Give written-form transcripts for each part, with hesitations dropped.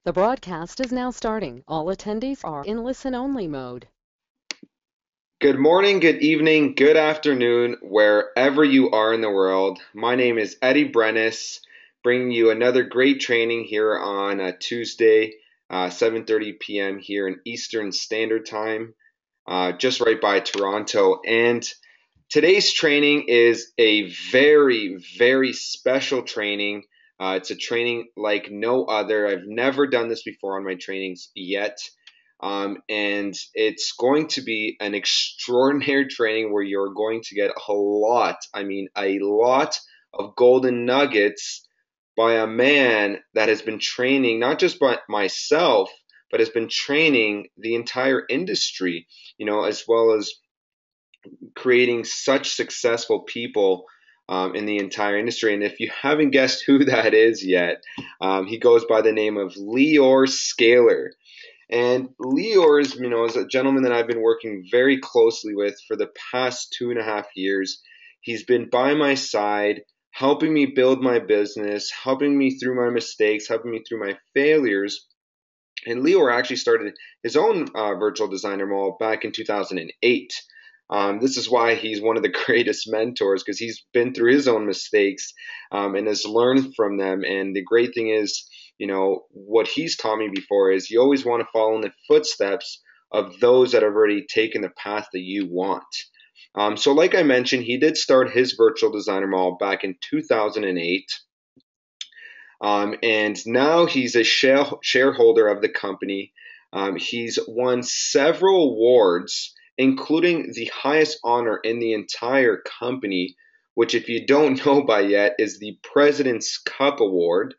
The broadcast is now starting. All attendees are in listen-only mode. Good morning, good evening, good afternoon, wherever you are in the world. My name is Eddie Brennis, bringing you another great training here on a Tuesday, 7:30 p.m. here in Eastern Standard Time, just right by Toronto. And today's training is a very, very special training. It's a training like no other. I've never done this before on my trainings yet. And it's going to be an extraordinary training where you're going to get a lot, I mean, a lot of golden nuggets by a man that has been training not just by myself, but has been training the entire industry, as well as creating such successful people in the entire industry. And if you haven't guessed who that is yet, he goes by the name of Lior Skaler. And Lior is a gentleman that I've been working very closely with for the past 2.5 years. He's been by my side, helping me build my business, helping me through my mistakes, helping me through my failures. And Lior actually started his own virtual designer mall back in 2008. This is why he's one of the greatest mentors, because he's been through his own mistakes and has learned from them. And the great thing is, what he's taught me before is you always want to follow in the footsteps of those that have already taken the path that you want. So like I mentioned, he did start his virtual designer mall back in 2008. And now he's a shareholder of the company. He's won several awards, including the highest honor in the entire company, which, if you don't know by yet, is the President's Cup Award.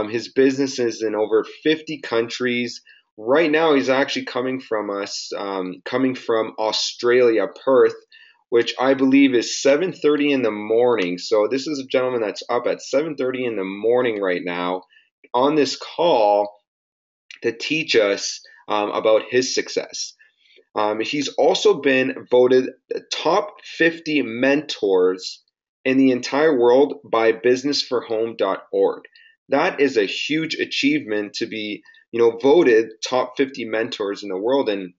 His business is in over 50 countries. Right now, he's actually coming from Australia, Perth, which I believe is 7:30 in the morning. So this is a gentleman that's up at 7:30 in the morning right now on this call to teach us about his success. He's also been voted top 50 mentors in the entire world by businessforhome.org. That is a huge achievement to be, voted top 50 mentors in the world. And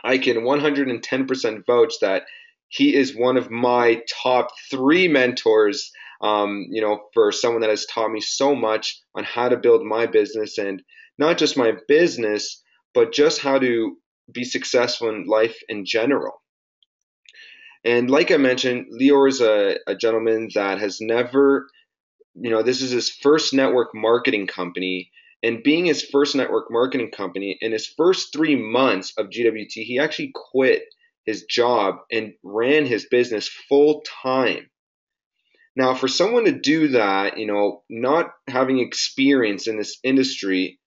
I can 110% vouch that he is one of my top three mentors, for someone that has taught me so much on how to build my business, and not just my business, but just how to be successful in life in general. And like I mentioned, Lior is a gentleman that has never, this is his first network marketing company. And being his first network marketing company, in his first 3 months of GWT, he actually quit his job and ran his business full time. Now, for someone to do that, not having experience in this industry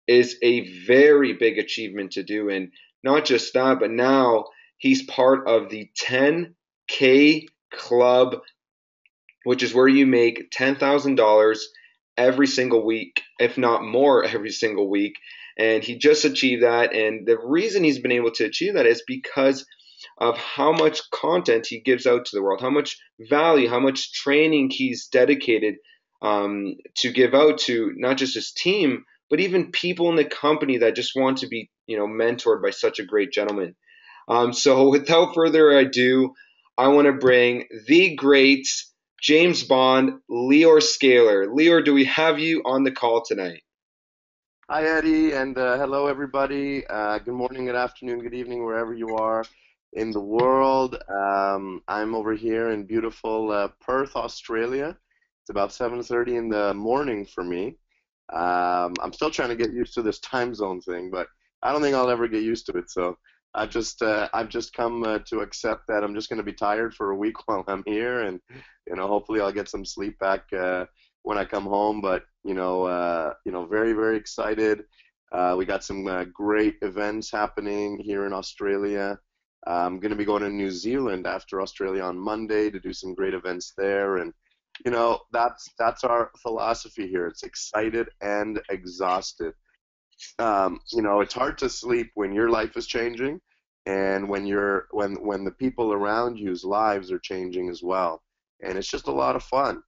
is a very big achievement to do. And not just that, but now he's part of the 10K Club, which is where you make $10,000 every single week, if not more every single week. And he just achieved that. And the reason he's been able to achieve that is because of how much content he gives out to the world, how much value, how much training he's dedicated to give out to not just his team, but even people in the company that just want to be, mentored by such a great gentleman. So without further ado, I want to bring the great James Bond, Lior Skaler. Lior, do we have you on the call tonight? Hi, Eddie, and hello, everybody. Good morning, good afternoon, good evening, wherever you are in the world. I'm over here in beautiful Perth, Australia. It's about 7:30 in the morning for me. I'm still trying to get used to this time zone thing, but I don't think I'll ever get used to it. So I've just come to accept that I'm just going to be tired for a week while I'm here, and hopefully I'll get some sleep back when I come home. But very very excited. We got some great events happening here in Australia. I'm going to be going to New Zealand after Australia on Monday to do some great events there, and that's our philosophy here. It's excited and exhausted. It's hard to sleep when your life is changing, and when the people around you's lives are changing as well. And it's just a lot of fun.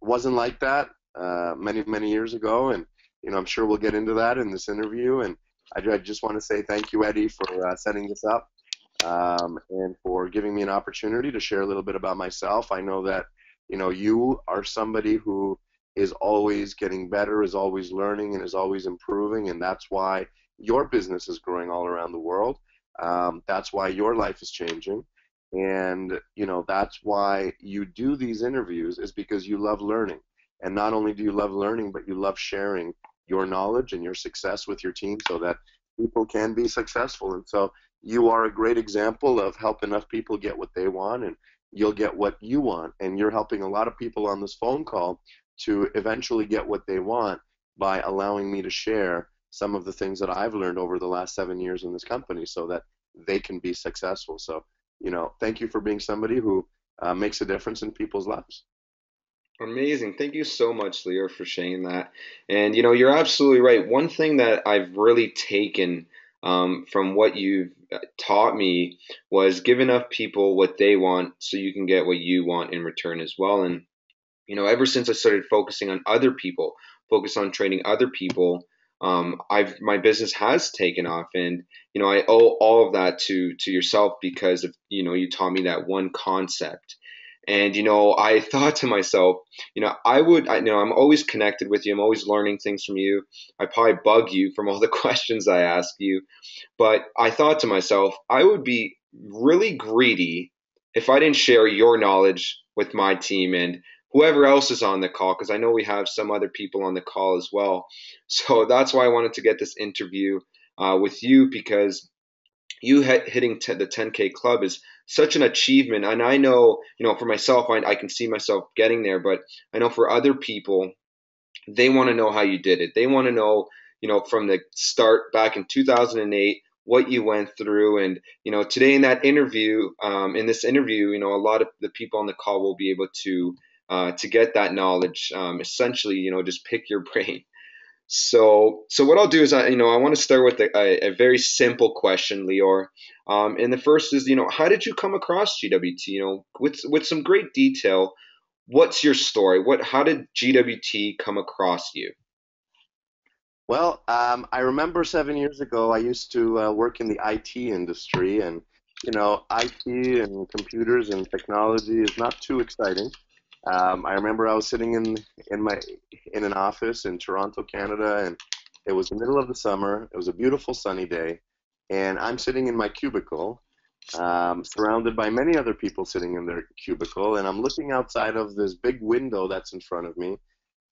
Wasn't like that many years ago, and I'm sure we'll get into that in this interview. And I just want to say thank you, Eddie, for setting this up, and for giving me an opportunity to share a little bit about myself. I know that, you are somebody who is always getting better, is always learning, and is always improving, and that's why your business is growing all around the world. That's why your life is changing. And, that's why you do these interviews, is because you love learning. And not only do you love learning, but you love sharing your knowledge and your success with your team so that people can be successful. And so you are a great example of helping enough people get what they want, and you'll get what you want. And you're helping a lot of people on this phone call to eventually get what they want by allowing me to share some of the things that I've learned over the last 7 years in this company so that they can be successful. So, thank you for being somebody who makes a difference in people's lives. Amazing. Thank you so much, Lior, for sharing that. And you're absolutely right. One thing that I've really taken from what you've taught me was give enough people what they want so you can get what you want in return as well. And ever since I started focusing on other people, focus on training other people, my business has taken off, and I owe all of that to yourself because of you taught me that one concept. And I thought to myself, I'm always connected with you. I'm always learning things from you. I probably bug you from all the questions I ask you, but I thought to myself, I would be really greedy if I didn't share your knowledge with my team and whoever else is on the call, because I know we have some other people on the call as well. So that's why I wanted to get this interview with you, because you hitting the 10K club is such an achievement. And I know, for myself, I can see myself getting there, but I know for other people, they want to know how you did it. They want to know, from the start back in 2008, what you went through. And, today in this interview, a lot of the people on the call will be able to get that knowledge, essentially, just pick your brain. So what I'll do is I want to start with a very simple question, Lior. And the first is, how did you come across GWT? With some great detail, what's your story? How did GWT come across you? Well, I remember 7 years ago, I used to work in the IT industry, and IT and computers and technology is not too exciting. I remember I was sitting in an office in Toronto, Canada, and it was the middle of the summer. It was a beautiful sunny day, and I'm sitting in my cubicle, surrounded by many other people sitting in their cubicle, and I'm looking outside of this big window that's in front of me,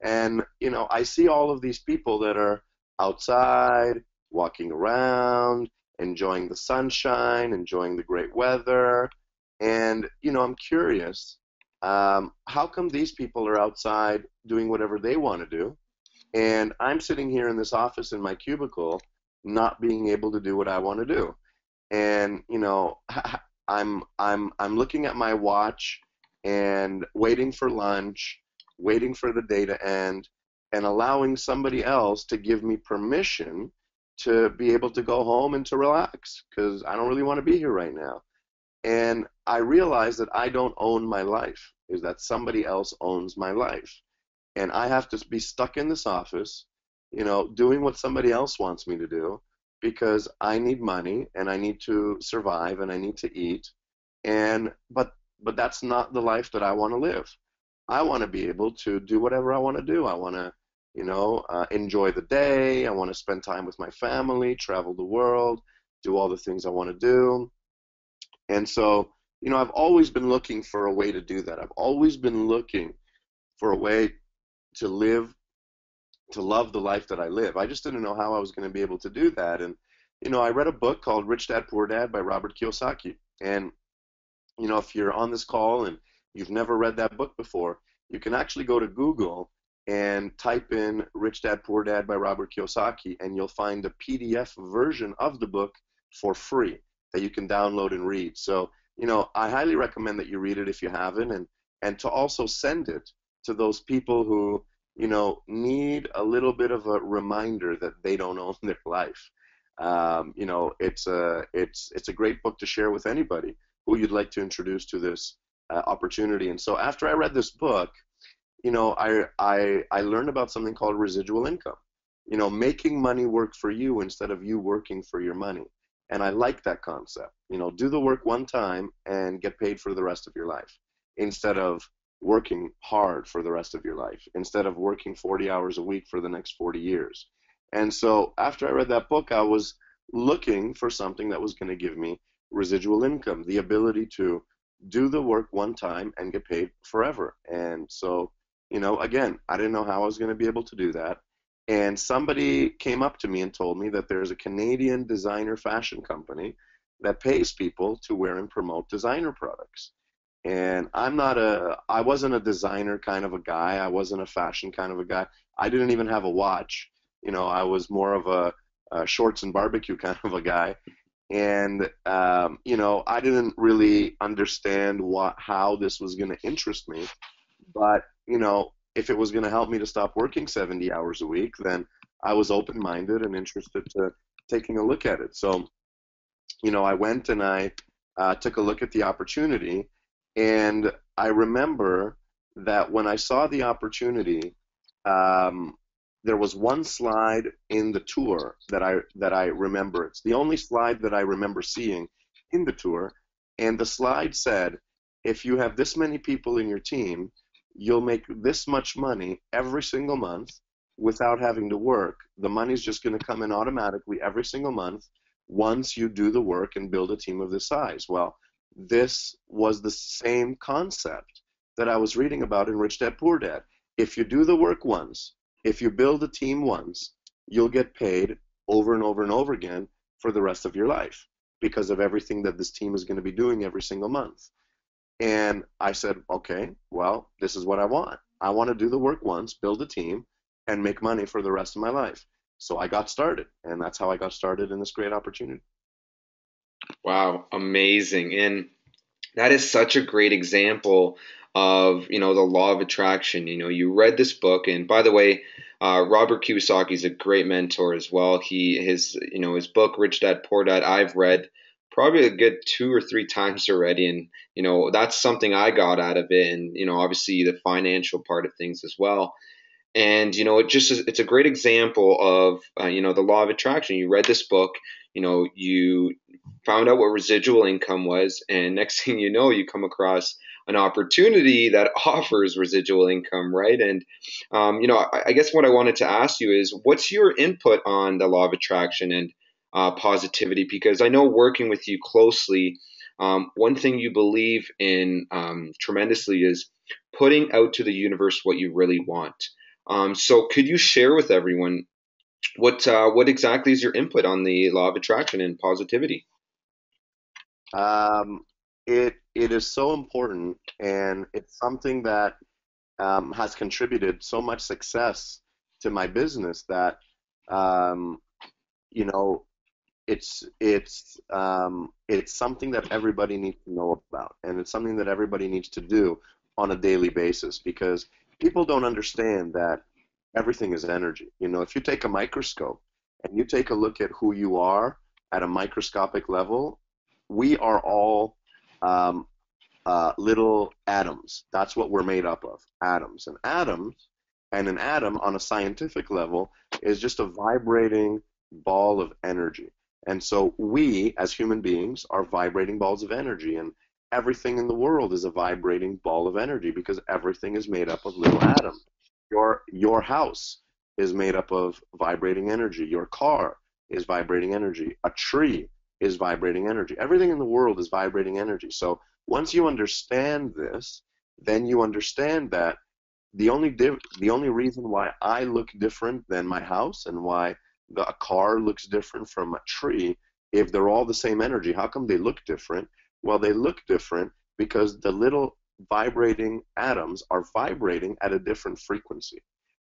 and I see all of these people that are outside, walking around, enjoying the sunshine, enjoying the great weather, and I'm curious. How come these people are outside doing whatever they want to do, and I'm sitting here in this office in my cubicle, not being able to do what I want to do? And I'm looking at my watch and waiting for lunch, waiting for the day to end, and allowing somebody else to give me permission to be able to go home and to relax because I don't really want to be here right now. And I realize that I don't own my life, is that somebody else owns my life. And I have to be stuck in this office, doing what somebody else wants me to do because I need money and I need to survive and I need to eat. And but that's not the life that I want to live. I want to be able to do whatever I want to do. I want to, enjoy the day. I want to spend time with my family, travel the world, do all the things I want to do. And so, I've always been looking for a way to do that. I've always been looking for a way to live, to love the life that I live. I just didn't know how I was going to be able to do that. And, I read a book called Rich Dad Poor Dad by Robert Kiyosaki. And, if you're on this call and you've never read that book before, you can actually go to Google and type in Rich Dad Poor Dad by Robert Kiyosaki, and you'll find a PDF version of the book for free that you can download and read. So, I highly recommend that you read it if you haven't, and to also send it to those people who, need a little bit of a reminder that they don't own their life. It's a great book to share with anybody who you'd like to introduce to this opportunity. And so after I read this book, I learned about something called residual income. making money work for you instead of you working for your money. And I like that concept. Do the work one time and get paid for the rest of your life instead of working hard for the rest of your life, instead of working 40 hours a week for the next 40 years. And so after I read that book, I was looking for something that was going to give me residual income, the ability to do the work one time and get paid forever. And so, again, I didn't know how I was going to be able to do that. And somebody came up to me and told me that there's a Canadian designer fashion company that pays people to wear and promote designer products. And I wasn't a designer kind of a guy. I wasn't a fashion kind of a guy. I didn't even have a watch. I was more of a shorts and barbecue kind of a guy. And, I didn't really understand how this was going to interest me. But, if it was going to help me to stop working 70 hours a week, then I was open-minded and interested to taking a look at it. So, I went and I took a look at the opportunity, and I remember that when I saw the opportunity, there was one slide in the tour that I remember. It's the only slide that I remember seeing in the tour, and the slide said, if you have this many people in your team, you'll make this much money every single month without having to work. The money's just going to come in automatically every single month once you do the work and build a team of this size. Well, this was the same concept that I was reading about in Rich Dad Poor Dad. If you do the work once, if you build a team once, you'll get paid over and over and over again for the rest of your life because of everything that this team is going to be doing every single month. And I said, okay, well, this is what I want. I want to do the work once, build a team, and make money for the rest of my life. So I got started, and that's how I got started in this great opportunity. Wow, amazing. And that is such a great example of, the law of attraction. You read this book, and by the way, Robert Kiyosaki is a great mentor as well. His book, Rich Dad Poor Dad, I've read probably a good 2 or 3 times already. And, that's something I got out of it. And, obviously the financial part of things as well. And, it's a great example of, the law of attraction. You read this book, you found out what residual income was, and next thing you know, you come across an opportunity that offers residual income, right? And, I guess what I wanted to ask you is, what's your input on the law of attraction and positivity? Because I know working with you closely, one thing you believe in tremendously is putting out to the universe what you really want. So could you share with everyone what exactly is your input on the law of attraction and positivity? It is so important, and it's something that has contributed so much success to my business that you know it's something that everybody needs to know about, and it's something that everybody needs to do on a daily basis, because people don't understand that everything is energy. If you take a microscope and you take a look at who you are at a microscopic level, we are all little atoms. That's what we're made up of, atoms. And an atom on a scientific level is just a vibrating ball of energy. And so we, as human beings, are vibrating balls of energy, and everything in the world is a vibrating ball of energy, because everything is made up of little atoms. Your house is made up of vibrating energy. Your car is vibrating energy. A tree is vibrating energy. Everything in the world is vibrating energy. So once you understand this, then you understand that the only reason why I look different than my house, and why a car looks different from a tree, if they're all the same energy, how come they look different? Well, they look different because the little vibrating atoms are vibrating at a different frequency.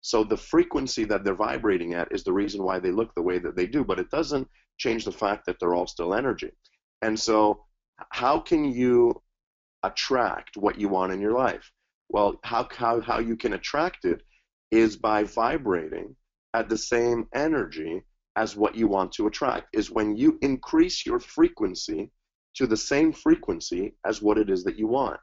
So the frequency that they're vibrating at is the reason why they look the way that they do, but it doesn't change the fact that they're all still energy. And so how can you attract what you want in your life? Well, how you can attract it is by vibrating at the same energy as what you want to attract, is when you increase your frequency to the same frequency as what it is that you want.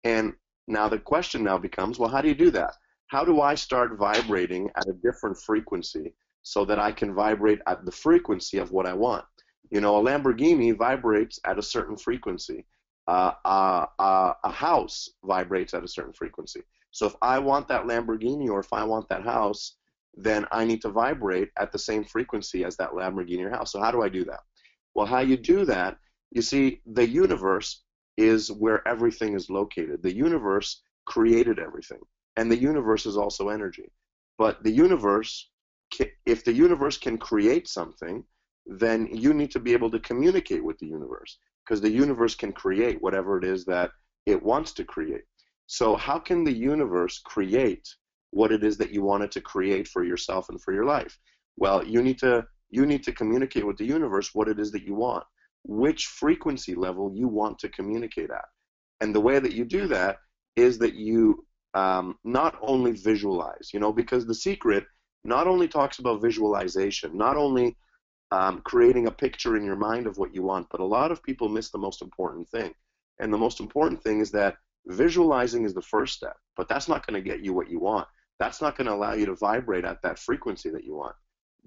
And now the question now becomes, well, how do you do that? How do I start vibrating at a different frequency so that I can vibrate at the frequency of what I want. You know, a Lamborghini vibrates at a certain frequency. A house vibrates at a certain frequency. So if I want that Lamborghini or if I want that house, then I need to vibrate at the same frequency as that Lamborghini or house. So how do I do that? Well, how you do that, you see, the universe is where everything is located. The universe created everything, and the universe is also energy. But the universe, if the universe can create something, then you need to be able to communicate with the universe, because the universe can create whatever it is that it wants to create. So how can the universe create what it is that you want it to create for yourself and for your life? Well, you need to communicate with the universe what it is that you want, which frequency level you want to communicate at. And the way that you do that is that you not only visualize, you know, because the secret not only talks about visualization, not only creating a picture in your mind of what you want, but a lot of people miss the most important thing. And the most important thing is that visualizing is the first step, but that's not going to get you what you want. That's not going to allow you to vibrate at that frequency that you want.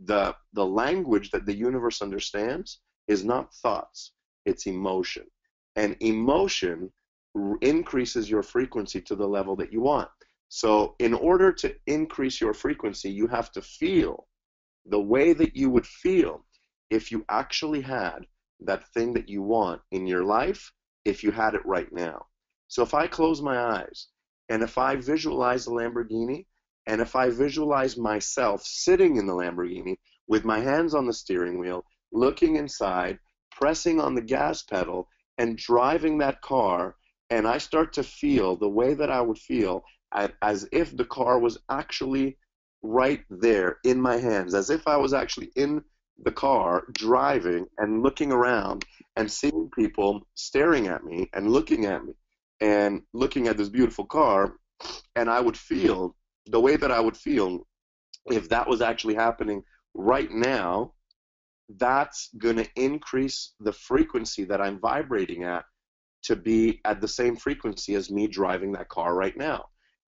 The language that the universe understands is not thoughts, it's emotion. And emotion increases your frequency to the level that you want. So in order to increase your frequency, you have to feel the way that you would feel if you actually had that thing that you want in your life, if you had it right now. So if I close my eyes and if I visualize the Lamborghini, and if I visualize myself sitting in the Lamborghini with my hands on the steering wheel, looking inside, pressing on the gas pedal, and driving that car, and I start to feel the way that I would feel as if the car was actually right there in my hands, as if I was actually in the car driving and looking around and seeing people staring at me and looking at this beautiful car, and I would feel the way that I would feel if that was actually happening right now. That's going to increase the frequency that I'm vibrating at to be at the same frequency as me driving that car right now.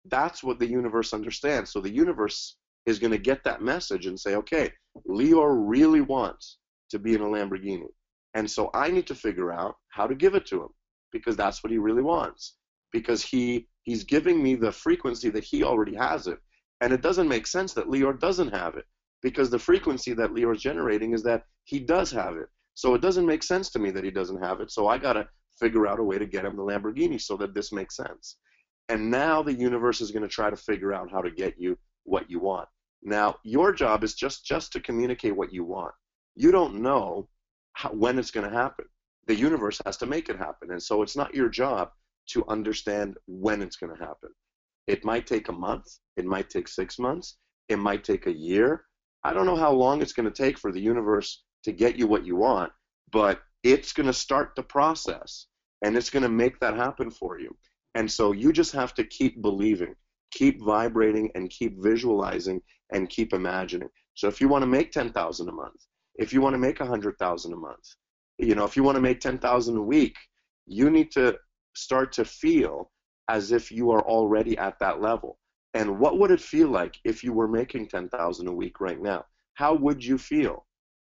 That's what the universe understands. So the universe is going to get that message and say, okay, Lior really wants to be in a Lamborghini. And so I need to figure out how to give it to him, because that's what he really wants. Because he's giving me the frequency that he already has it. And it doesn't make sense that Lior doesn't have it, because the frequency that Lior is generating is that he does have it. So it doesn't make sense to me that he doesn't have it. So I got to figure out a way to get him the Lamborghini so that this makes sense. And now the universe is going to try to figure out how to get you what you want. Now, your job is just to communicate what you want. You don't know when it's going to happen. The universe has to make it happen. And so it's not your job to understand when it's going to happen. It might take a month. It might take 6 months. It might take a year. I don't know how long it's going to take for the universe to get you what you want, but it's going to start the process, and it's going to make that happen for you. And so you just have to keep believing, keep vibrating, and keep visualizing, and keep imagining. So if you want to make 10,000 a month, if you want to make 100,000 a month, you know, if you want to make 10,000 a week, you need to start to feel as if you are already at that level. And what would it feel like if you were making 10,000 a week right now? How would you feel?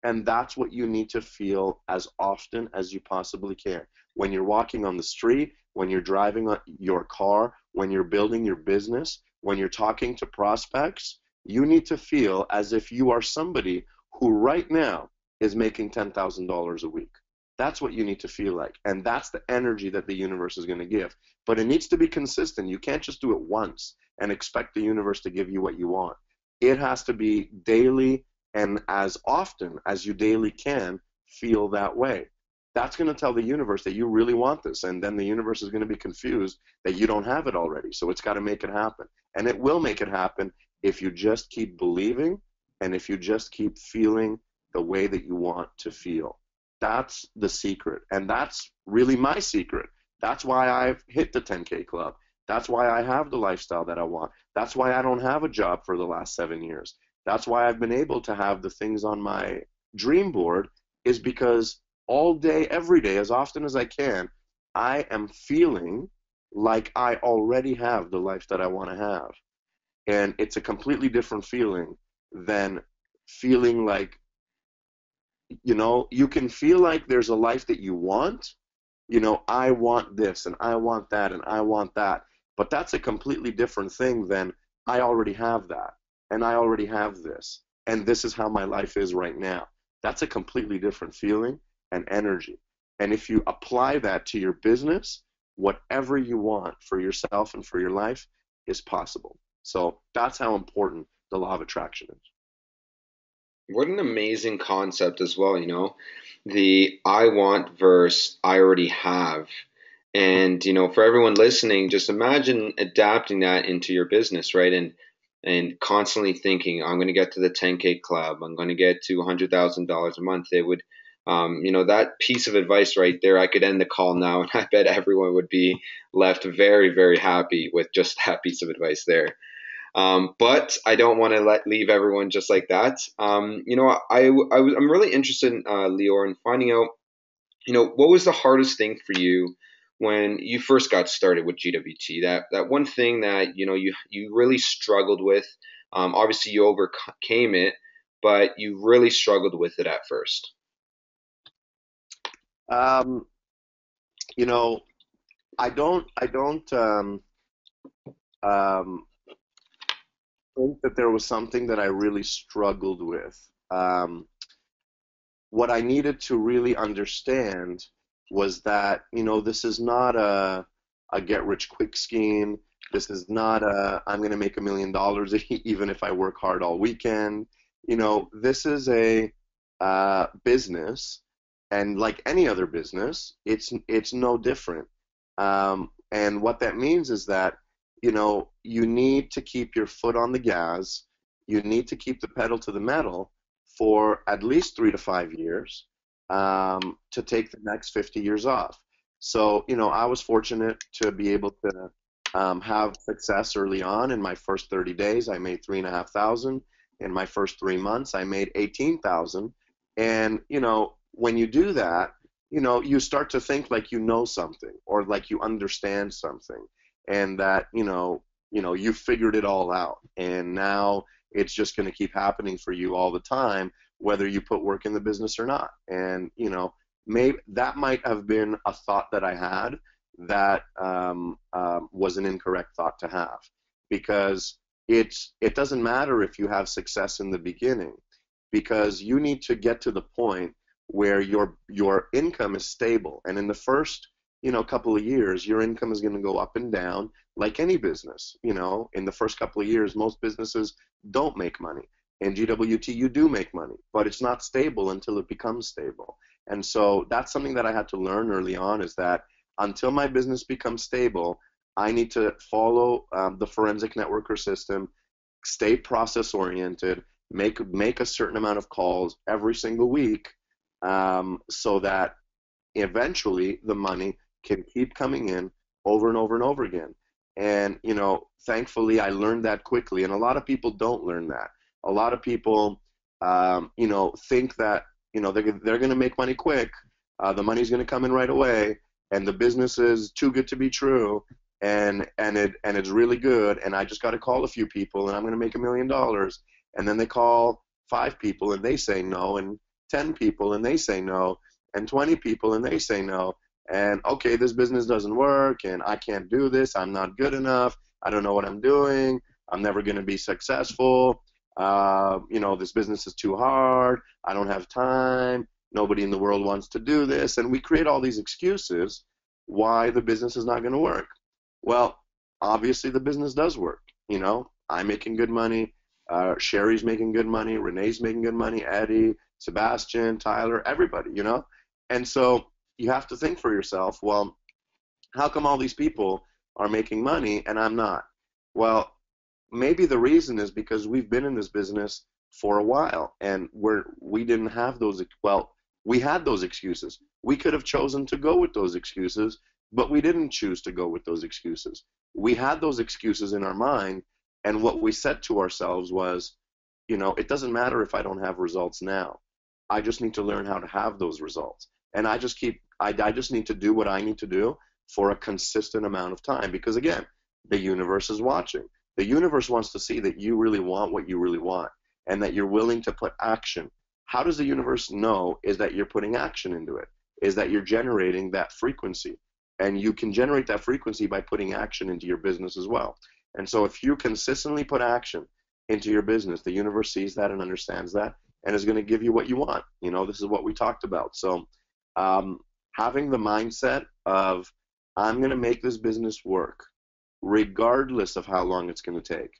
And that's what you need to feel as often as you possibly can. When you're walking on the street, when you're driving your car, when you're building your business, when you're talking to prospects, you need to feel as if you are somebody who right now is making $10,000 a week. That's what you need to feel like. And that's the energy that the universe is going to give. But it needs to be consistent. You can't just do it once and expect the universe to give you what you want. It has to be daily, and as often as you daily can feel that way. That's going to tell the universe that you really want this, and then the universe is going to be confused that you don't have it already. So it's got to make it happen. And it will make it happen if you just keep believing and if you just keep feeling the way that you want to feel. That's the secret, and that's really my secret. That's why I've hit the 10K club. That's why I have the lifestyle that I want. That's why I don't have a job for the last 7 years. That's why I've been able to have the things on my dream board, is because all day, every day, as often as I can, I am feeling like I already have the life that I want to have. And it's a completely different feeling than feeling like, you can feel like there's a life that you want. I want this and I want that and I want that. But that's a completely different thing than I already have that and I already have this and this is how my life is right now. That's a completely different feeling and energy. And if you apply that to your business, whatever you want for yourself and for your life is possible. So that's how important the law of attraction is. What an amazing concept as well, the I want versus I already have. And, for everyone listening, just imagine adapting that into your business, right? And constantly thinking, I'm going to get to the 10K club. I'm going to get to $100,000 a month. It would, that piece of advice right there, I could end the call now, and I bet everyone would be left very, very happy with just that piece of advice there. But I don't want to leave everyone just like that. I'm really interested, Lior, in finding out, what was the hardest thing for you when you first got started with GWT? That one thing that you really struggled with. Obviously, you overcame it, but you really struggled with it at first. Um, I don't think that there was something that I really struggled with. What I needed to really understand was that, this is not a get rich quick scheme. This is not I'm going to make $1 million even if I work hard all weekend. This is a business, and like any other business, it's no different. And what that means is that, you need to keep your foot on the gas. You need to keep the pedal to the metal for at least 3 to 5 years, to take the next 50 years off. So, I was fortunate to be able to have success early on. In my first 30 days, I made 3,500. In my first 3 months, I made 18,000. And, when you do that, you start to think like you know something or like you understand something, and that, you figured it all out. And now it's just going to keep happening for you all the time, whether you put work in the business or not. And, maybe that might have been a thought that I had that was an incorrect thought to have, because it doesn't matter if you have success in the beginning, because you need to get to the point where your income is stable. And in the first couple of years, your income is going to go up and down like any business. In the first couple of years, most businesses don't make money. In GWT, you do make money, but it's not stable until it becomes stable. And so that's something that I had to learn early on, is that until my business becomes stable, I need to follow the forensic networker system, stay process oriented, make a certain amount of calls every single week, so that eventually the money can keep coming in over and over and over again. And, thankfully I learned that quickly. And a lot of people don't learn that. A lot of people, think that, they're going to make money quick. The money's going to come in right away. And the business is too good to be true. And it's really good. And I just got to call a few people and I'm going to make $1 million. And then they call 5 people and they say no. And 10 people and they say no. And 20 people and they say no. And okay, this business doesn't work, and I can't do this. I'm not good enough. I don't know what I'm doing. I'm never going to be successful. This business is too hard. I don't have time. Nobody in the world wants to do this. And we create all these excuses why the business is not going to work. Well, obviously the business does work. I'm making good money. Sherry's making good money. Renee's making good money. Eddie, Sebastian, Tyler, everybody, And so you have to think for yourself, well, how come all these people are making money and I'm not? Well, maybe the reason is because we've been in this business for a while, and we didn't have those. Well, we had those excuses. We could have chosen to go with those excuses, but we didn't choose to go with those excuses. We had those excuses in our mind, and what we said to ourselves was, it doesn't matter if I don't have results now. I just need to learn how to have those results. And I just need to do what I need to do for a consistent amount of time, because again, the universe is watching. The universe wants to see that you really want what you really want. and that you're willing to put action. How does the universe know is that you're putting action into it, is that you're generating that frequency. And you can generate that frequency by putting action into your business as well. And so if you consistently put action into your business, the universe sees that and understands that and is going to give you what you want. You know, this is what we talked about. So having the mindset of, I'm going to make this business work regardless of how long it's going to take.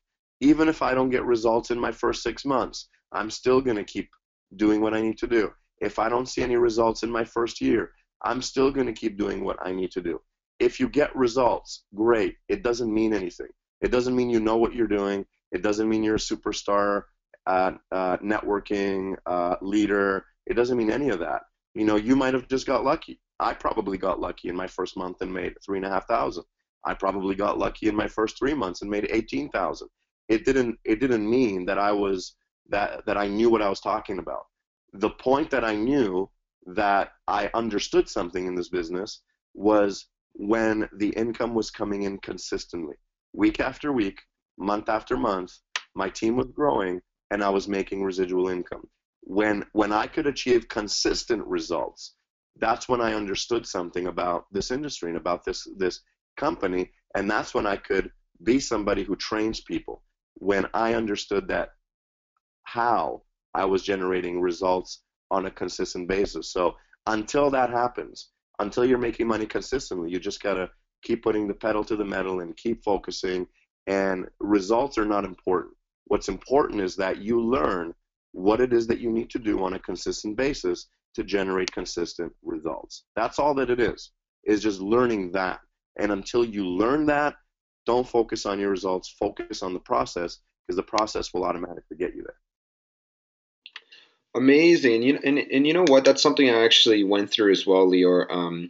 Even if I don't get results in my first 6 months, I'm still going to keep doing what I need to do. If I don't see any results in my first year, I'm still going to keep doing what I need to do. If you get results, great. It doesn't mean anything. It doesn't mean you know what you're doing. It doesn't mean you're a superstar, networking leader. It doesn't mean any of that. You know, you might have just got lucky. I probably got lucky in my first month and made $3,500. I probably got lucky in my first 3 months and made $18,000. It didn't mean that I knew what I was talking about. The point that I knew that I understood something in this business was when the income was coming in consistently, week after week, month after month. My team was growing, and I was making residual income. When I could achieve consistent results, that's when I understood something about this industry and about this company, and that's when I could be somebody who trains people. When I understood that how I was generating results on a consistent basis. So until that happens, until you're making money consistently, you just gotta keep putting the pedal to the metal and keep focusing, and results are not important. What's important is that you learn what it is that you need to do on a consistent basis to generate consistent results. That's all that it is just learning that. And until you learn that, don't focus on your results, focus on the process, because the process will automatically get you there. Amazing. And you know what? That's something I actually went through as well, Lior.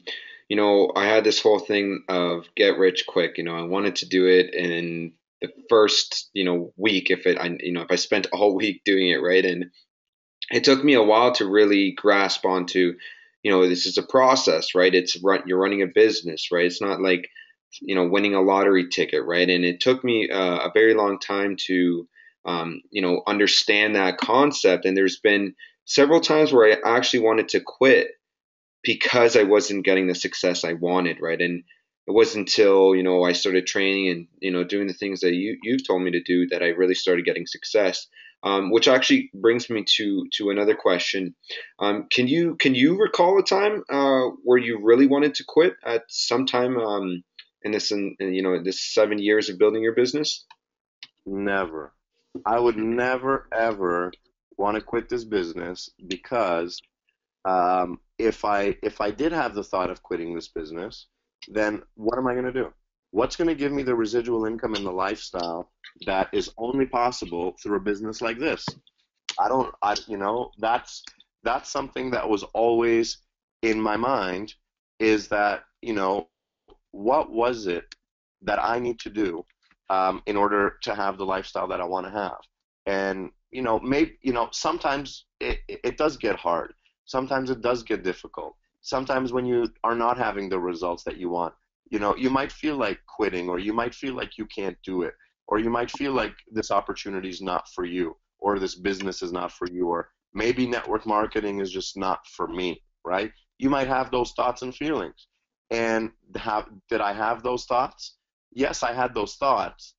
You know, I had this whole thing of get rich quick. You know, I wanted to do it in the first, week if I spent all week doing it, right? And it took me a while to really grasp onto, this is a process, right? You're running a business, right? It's not like, winning a lottery ticket, right? And it took me a very long time to, understand that concept. And there's been several times where I actually wanted to quit because I wasn't getting the success I wanted, right? And it wasn't until, I started training and, doing the things that you've told me to do that I really started getting success. Which actually brings me to another question. Can you recall a time where you really wanted to quit at some time in this 7 years of building your business? Never. I would never ever want to quit this business, because if I did have the thought of quitting this business, then what am I going to do? What's going to give me the residual income and the lifestyle that is only possible through a business like this? That's something that was always in my mind, is that, what was it that I need to do in order to have the lifestyle that I want to have? And, maybe, sometimes it does get hard. Sometimes it does get difficult. Sometimes when you are not having the results that you want, you might feel like quitting, or you might feel like you can't do it, or you might feel like this opportunity is not for you, or this business is not for you, or maybe network marketing is just not for me, right? You might have those thoughts and feelings. And did I have those thoughts? Yes, I had those thoughts,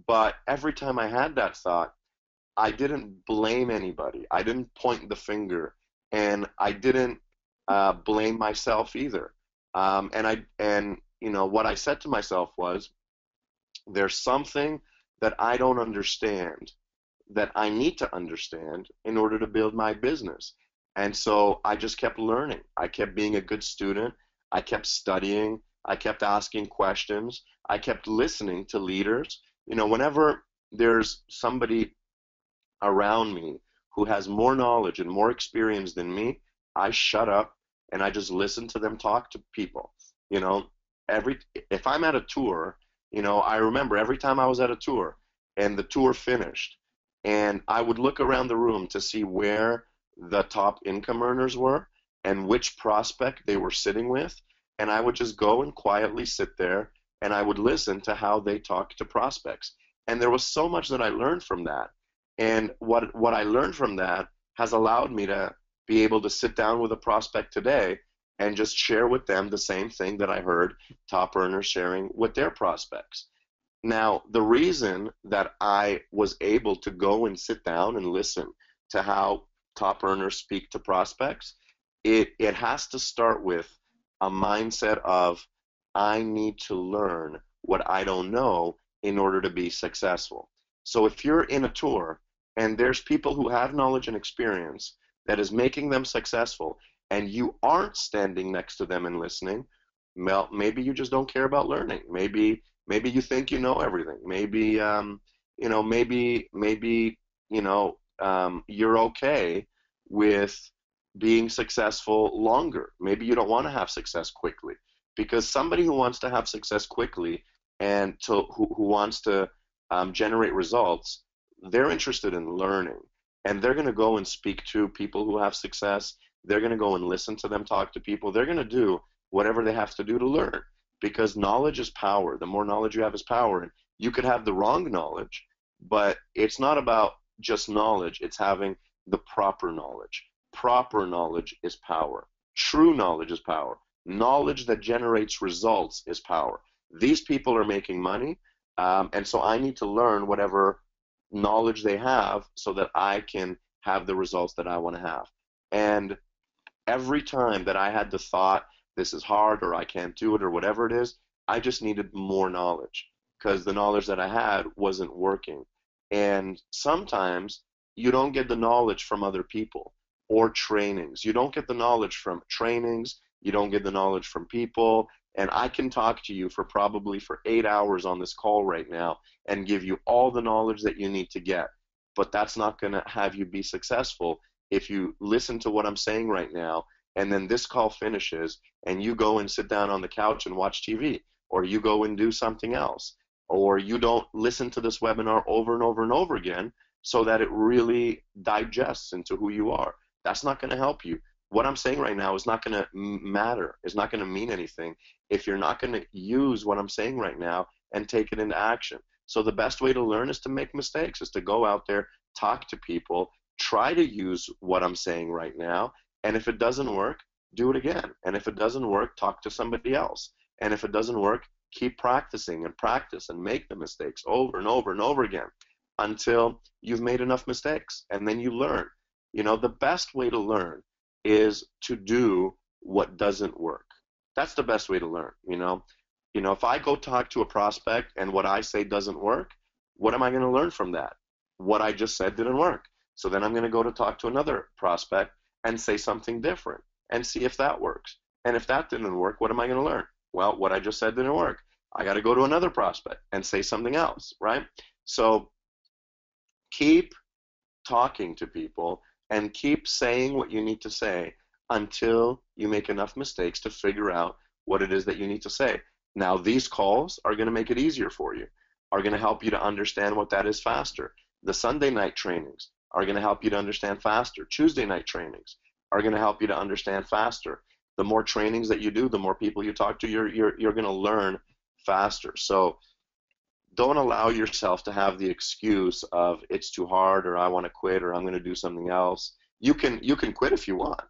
but every time I had that thought, I didn't blame anybody. I didn't point the finger, and I didn't blame myself either. What I said to myself was, there's something that I don't understand that I need to understand in order to build my business. And so I just kept learning. I kept being a good student. I kept studying. I kept asking questions. I kept listening to leaders. Whenever there's somebody around me who has more knowledge and more experience than me, I shut up and I just listen to them talk to people. If I'm at a tour, I remember every time I was at a tour and the tour finished, and I would look around the room to see where the top income earners were and which prospect they were sitting with, and I would just go and quietly sit there and I would listen to how they talk to prospects. And there was so much that I learned from that. And what I learned from that has allowed me to be able to sit down with a prospect today and just share with them the same thing that I heard top earners sharing with their prospects. Now, the reason that I was able to go and sit down and listen to how top earners speak to prospects, it has to start with a mindset of I need to learn what I don't know in order to be successful. So if you're in a tour and there's people who have knowledge and experience that is making them successful and you aren't standing next to them and listening, well, maybe you just don't care about learning. Maybe you think you know everything. Maybe you're okay with being successful longer. Maybe you don't want to have success quickly, because somebody who wants to have success quickly and who wants to generate results, they're interested in learning, and they're going to go and speak to people who have success. They're going to go and listen to them talk to people. They're going to do whatever they have to do to learn, because knowledge is power. The more knowledge you have is power. And you could have the wrong knowledge, but it's not about just knowledge. It's having the proper knowledge. Proper knowledge is power. True knowledge is power. Knowledge that generates results is power. These people are making money, and so I need to learn whatever knowledge they have so that I can have the results that I want to have. And every time that I had the thought, this is hard or I can't do it or whatever it is, I just needed more knowledge, because the knowledge that I had wasn't working. And sometimes you don't get the knowledge from other people or trainings. You don't get the knowledge from trainings. You don't get the knowledge from people. And I can talk to you for probably for 8 hours on this call right now and give you all the knowledge that you need to get. But that's not going to have you be successful if you listen to what I'm saying right now, and then this call finishes and you go and sit down on the couch and watch TV, or you go and do something else, or you don't listen to this webinar over and over and over again so that it really digests into who you are. That's not going to help you. What I'm saying right now is not going to matter. It's not going to mean anything if you're not going to use what I'm saying right now and take it into action. So the best way to learn is to make mistakes, is to go out there, talk to people, try to use what I'm saying right now, and if it doesn't work, do it again. And if it doesn't work, talk to somebody else. And if it doesn't work, keep practicing and practice and make the mistakes over and over and over again until you've made enough mistakes, and then you learn. The best way to learn is to do what doesn't work. That's the best way to learn. If I go talk to a prospect and what I say doesn't work, what am I going to learn from that? What I just said didn't work. So then I'm going to go to talk to another prospect and say something different and see if that works. And if that didn't work, what am I going to learn? Well, what I just said didn't work. I got to go to another prospect and say something else, right? So keep talking to people and keep saying what you need to say until you make enough mistakes to figure out what it is that you need to say. Now, these calls are going to make it easier for you, are going to help you to understand what that is faster. The Sunday night trainings are going to help you to understand faster. Tuesday night trainings are going to help you to understand faster. The more trainings that you do, the more people you talk to, you're going to learn faster. So don't allow yourself to have the excuse of it's too hard, or I want to quit, or I'm going to do something else. You can quit if you want.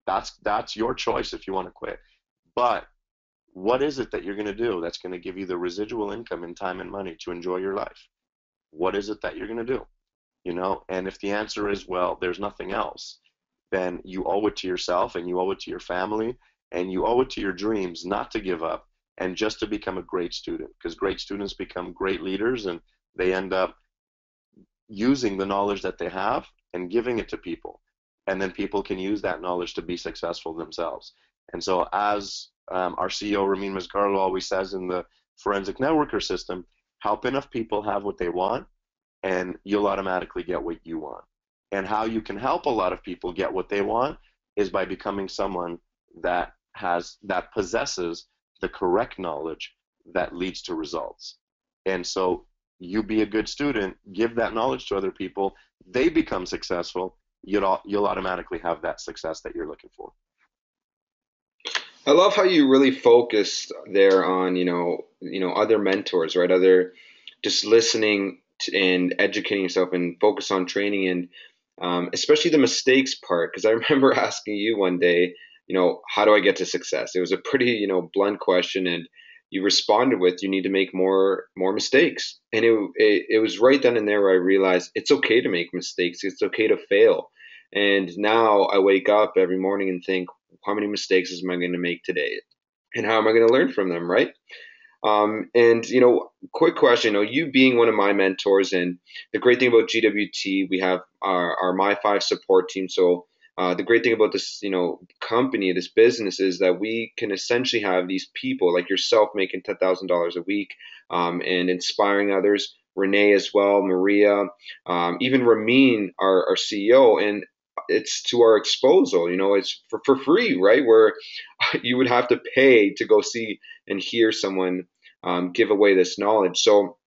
That's your choice if you want to quit. But what is it that you're going to do that's going to give you the residual income in time and money to enjoy your life? What is it that you're going to do? And if the answer is, well, there's nothing else, then you owe it to yourself, and you owe it to your family, and you owe it to your dreams not to give up and just to become a great student, because great students become great leaders, and they end up using the knowledge that they have and giving it to people, and then people can use that knowledge to be successful themselves. And so as our CEO Ramin Masgarlo always says in the forensic networker system, help enough people have what they want and you'll automatically get what you want. And how you can help a lot of people get what they want is by becoming someone that possesses the correct knowledge that leads to results. And so you be a good student, give that knowledge to other people, they become successful, you'll automatically have that success that you're looking for. I love how you really focused there on, other mentors, right? Other just listening and educating yourself and focus on training and especially the mistakes part. Because I remember asking you one day, how do I get to success? It was a pretty, blunt question, and you responded with, you need to make more mistakes. And it was right then and there where I realized it's okay to make mistakes. It's okay to fail. And now I wake up every morning and think, how many mistakes am I going to make today? And how am I going to learn from them, right? And quick question, you being one of my mentors, and the great thing about GWT, we have our My Five support team. So the great thing about this, company, this business, is that we can essentially have these people like yourself making $10,000 a week, and inspiring others. Renee as well, Maria, even Ramin, our CEO, and it's to our exposal. It's for free, right? Where you would have to pay to go see and hear someone give away this knowledge. So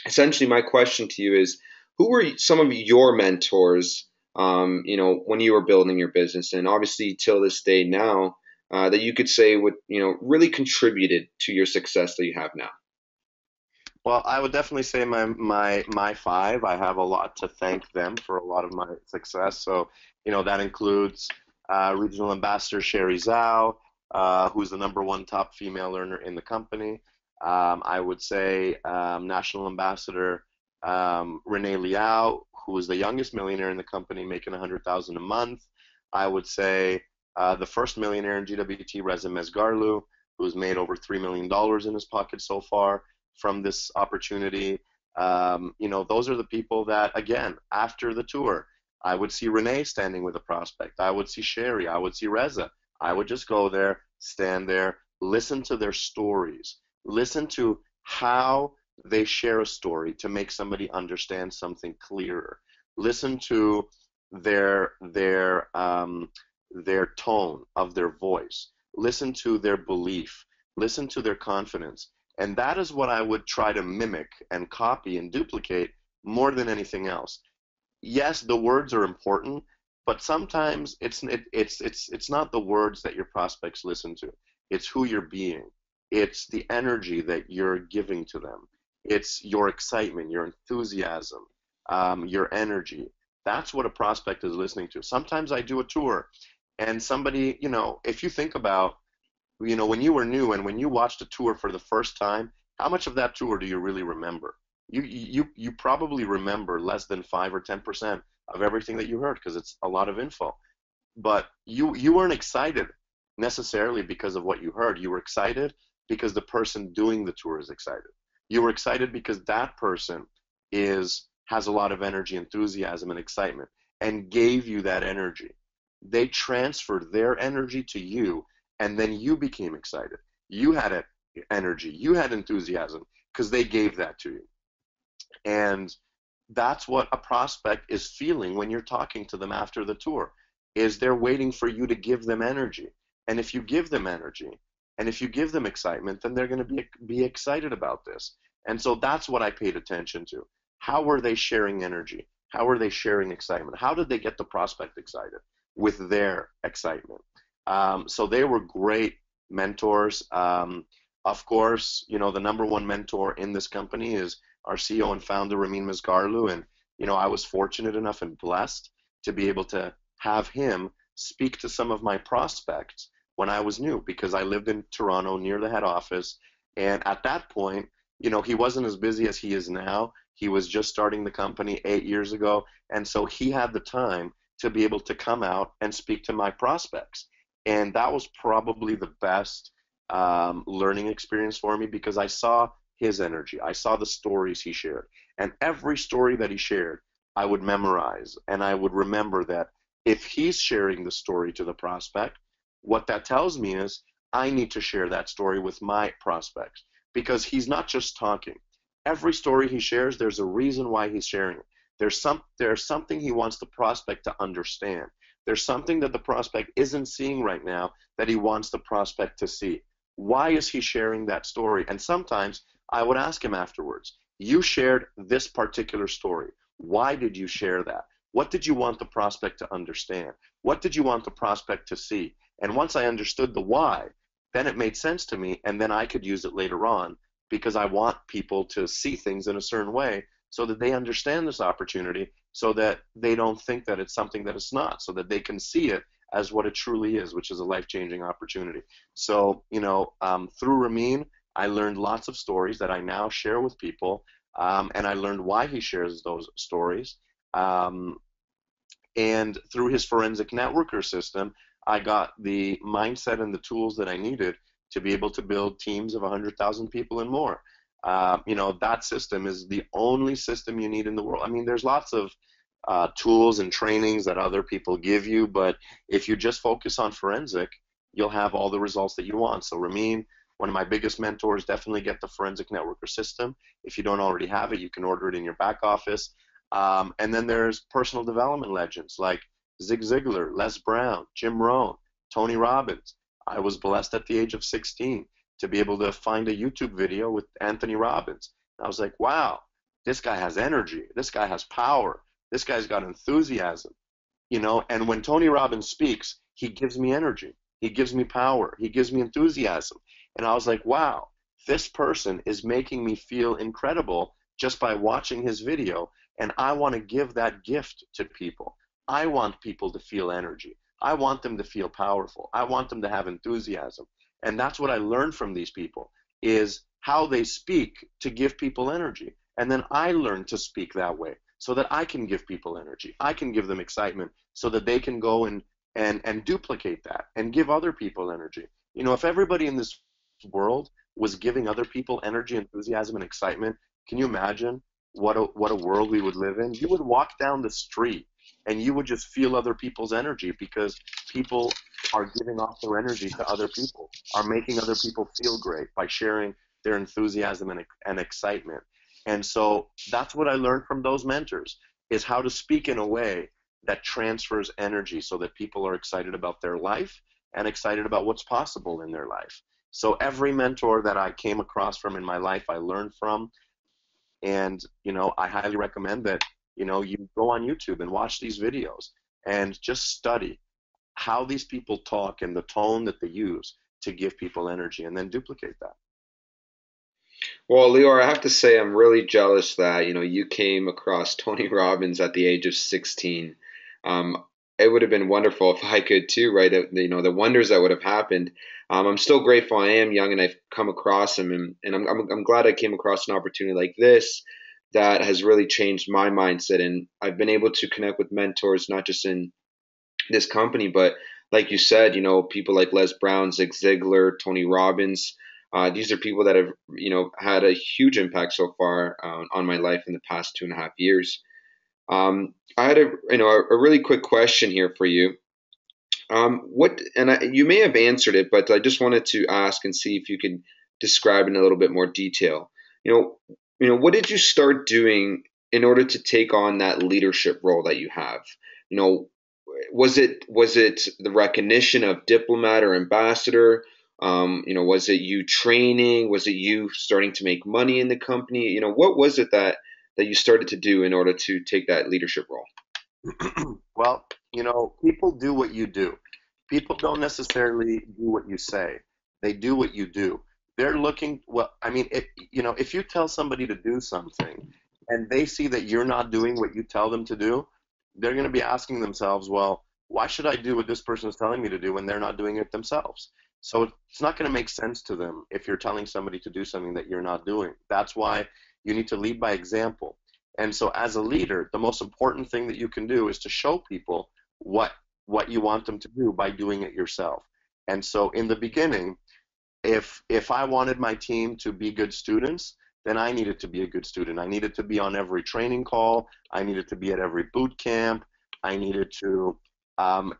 essentially, my question to you is, who were some of your mentors, when you were building your business, and obviously till this day now, that you could say would, really contributed to your success that you have now? Well, I would definitely say my five. I have a lot to thank them for a lot of my success. So, that includes Regional Ambassador Sherry Zhao, who's the #1 top female earner in the company. I would say National Ambassador Renee Liao, who is the youngest millionaire in the company, making 100,000 a month. I would say the first millionaire in GWT, Reza Mezgarlu, who's made over $3 million in his pocket so far from this opportunity. Those are the people that, again, after the tour, I would see Renee standing with a prospect. I would see Sherry. I would see Reza. I would just go there, stand there, listen to their stories, listen to how they share a story to make somebody understand something clearer. Listen to their tone of their voice. Listen to their belief. Listen to their confidence. And that is what I would try to mimic and copy and duplicate more than anything else. Yes, the words are important, but sometimes it's not the words that your prospects listen to. It's who you're being. It's the energy that you're giving to them. It's your excitement, your enthusiasm, your energy. That's what a prospect is listening to. Sometimes I do a tour, and somebody, if you think about, when you were new and when you watched a tour for the first time, how much of that tour do you really remember? You probably remember less than 5 or 10% of everything that you heard, because it's a lot of info. But you weren't excited necessarily because of what you heard. You were excited because the person doing the tour is excited. You were excited because that person has a lot of energy, enthusiasm, and excitement, and gave you that energy. They transferred their energy to you, and then you became excited. You had energy, you had enthusiasm, because they gave that to you. And that's what a prospect is feeling when you're talking to them after the tour, is they're waiting for you to give them energy. And if you give them energy, and if you give them excitement, then they're going to be excited about this. And so that's what I paid attention to. How were they sharing energy? How were they sharing excitement? How did they get the prospect excited with their excitement? So they were great mentors. Of course, the #1 mentor in this company is our CEO and founder, Ramin Mezgarlu. And, I was fortunate enough and blessed to be able to have him speak to some of my prospects when I was new, because I lived in Toronto near the head office. And at that point, he wasn't as busy as he is now. He was just starting the company 8 years ago. And so he had the time to be able to come out and speak to my prospects. And that was probably the best learning experience for me, because I saw his energy. I saw the stories he shared. And every story that he shared, I would memorize. And I would remember that if he's sharing the story to the prospect, what that tells me is I need to share that story with my prospects, because he's not just talking. Every story he shares, there's a reason why he's sharing it. There's something he wants the prospect to understand. There's something that the prospect isn't seeing right now that he wants the prospect to see. Why is he sharing that story? And sometimes I would ask him afterwards, you shared this particular story. Why did you share that? What did you want the prospect to understand? What did you want the prospect to see? And once I understood the why, then it made sense to me, and then I could use it later on, because I want people to see things in a certain way so that they understand this opportunity, so that they don't think that it's something that it's not, so that they can see it as what it truly is, which is a life-changing opportunity. So, through Ramin, I learned lots of stories that I now share with people, and I learned why he shares those stories. Um, and through his forensic networker system, I got the mindset and the tools that I needed to be able to build teams of 100,000 people and more. That system is the only system you need in the world. I mean, there's lots of tools and trainings that other people give you, but if you just focus on forensic, you'll have all the results that you want. So Ramin, one of my biggest mentors, definitely get the forensic networker system. If you don't already have it, you can order it in your back office. And then there's personal development legends like Zig Ziglar, Les Brown, Jim Rohn, Tony Robbins. I was blessed at the age of 16 to be able to find a YouTube video with Anthony Robbins. I was like, wow, this guy has energy. This guy has power. This guy's got enthusiasm. And when Tony Robbins speaks, he gives me energy. He gives me power. He gives me enthusiasm. And I was like, wow, this person is making me feel incredible just by watching his video. And I want to give that gift to people. I want people to feel energy. I want them to feel powerful. I want them to have enthusiasm. And that's what I learned from these people, is how they speak to give people energy. And then I learned to speak that way so that I can give people energy. I can give them excitement so that they can go and duplicate that and give other people energy. If everybody in this world was giving other people energy, enthusiasm, and excitement, can you imagine what a world we would live in? You would walk down the street and you would just feel other people's energy, because people are giving off their energy to other people, are making other people feel great by sharing their enthusiasm and excitement. And so that's what I learned from those mentors, is how to speak in a way that transfers energy so that people are excited about their life and excited about what's possible in their life. So every mentor that I came across from in my life, I learned from. And, I highly recommend that, you go on YouTube and watch these videos and just study how these people talk and the tone that they use to give people energy, and then duplicate that. Well, Lior, I have to say I'm really jealous that, you came across Tony Robbins at the age of 16. Um, it would have been wonderful if I could too, right? The wonders that would have happened. I'm still grateful I am young and I've come across him, and I'm glad I came across an opportunity like this that has really changed my mindset. And I've been able to connect with mentors, not just in this company, but like you said, people like Les Brown, Zig Ziglar, Tony Robbins. These are people that have, had a huge impact so far on my life in the past 2.5 years. I had a really quick question here for you. You may have answered it, but I just wanted to ask and see if you could describe in a little bit more detail. What did you start doing in order to take on that leadership role that you have? Was it the recognition of diplomat or ambassador? Was it you training? Was it you starting to make money in the company? What was it that you started to do in order to take that leadership role? Well, people do what you do. People don't necessarily do what you say. They do what you do. They're looking, well, I mean, if you tell somebody to do something and they see that you're not doing what you tell them to do, they're going to be asking themselves, well, why should I do what this person is telling me to do when they're not doing it themselves? So it's not going to make sense to them if you're telling somebody to do something that you're not doing. That's why you need to lead by example. And so as a leader, the most important thing that you can do is to show people what you want them to do by doing it yourself. And so in the beginning, if I wanted my team to be good students, then I needed to be a good student. I needed to be on every training call. I needed to be at every boot camp. I needed to, and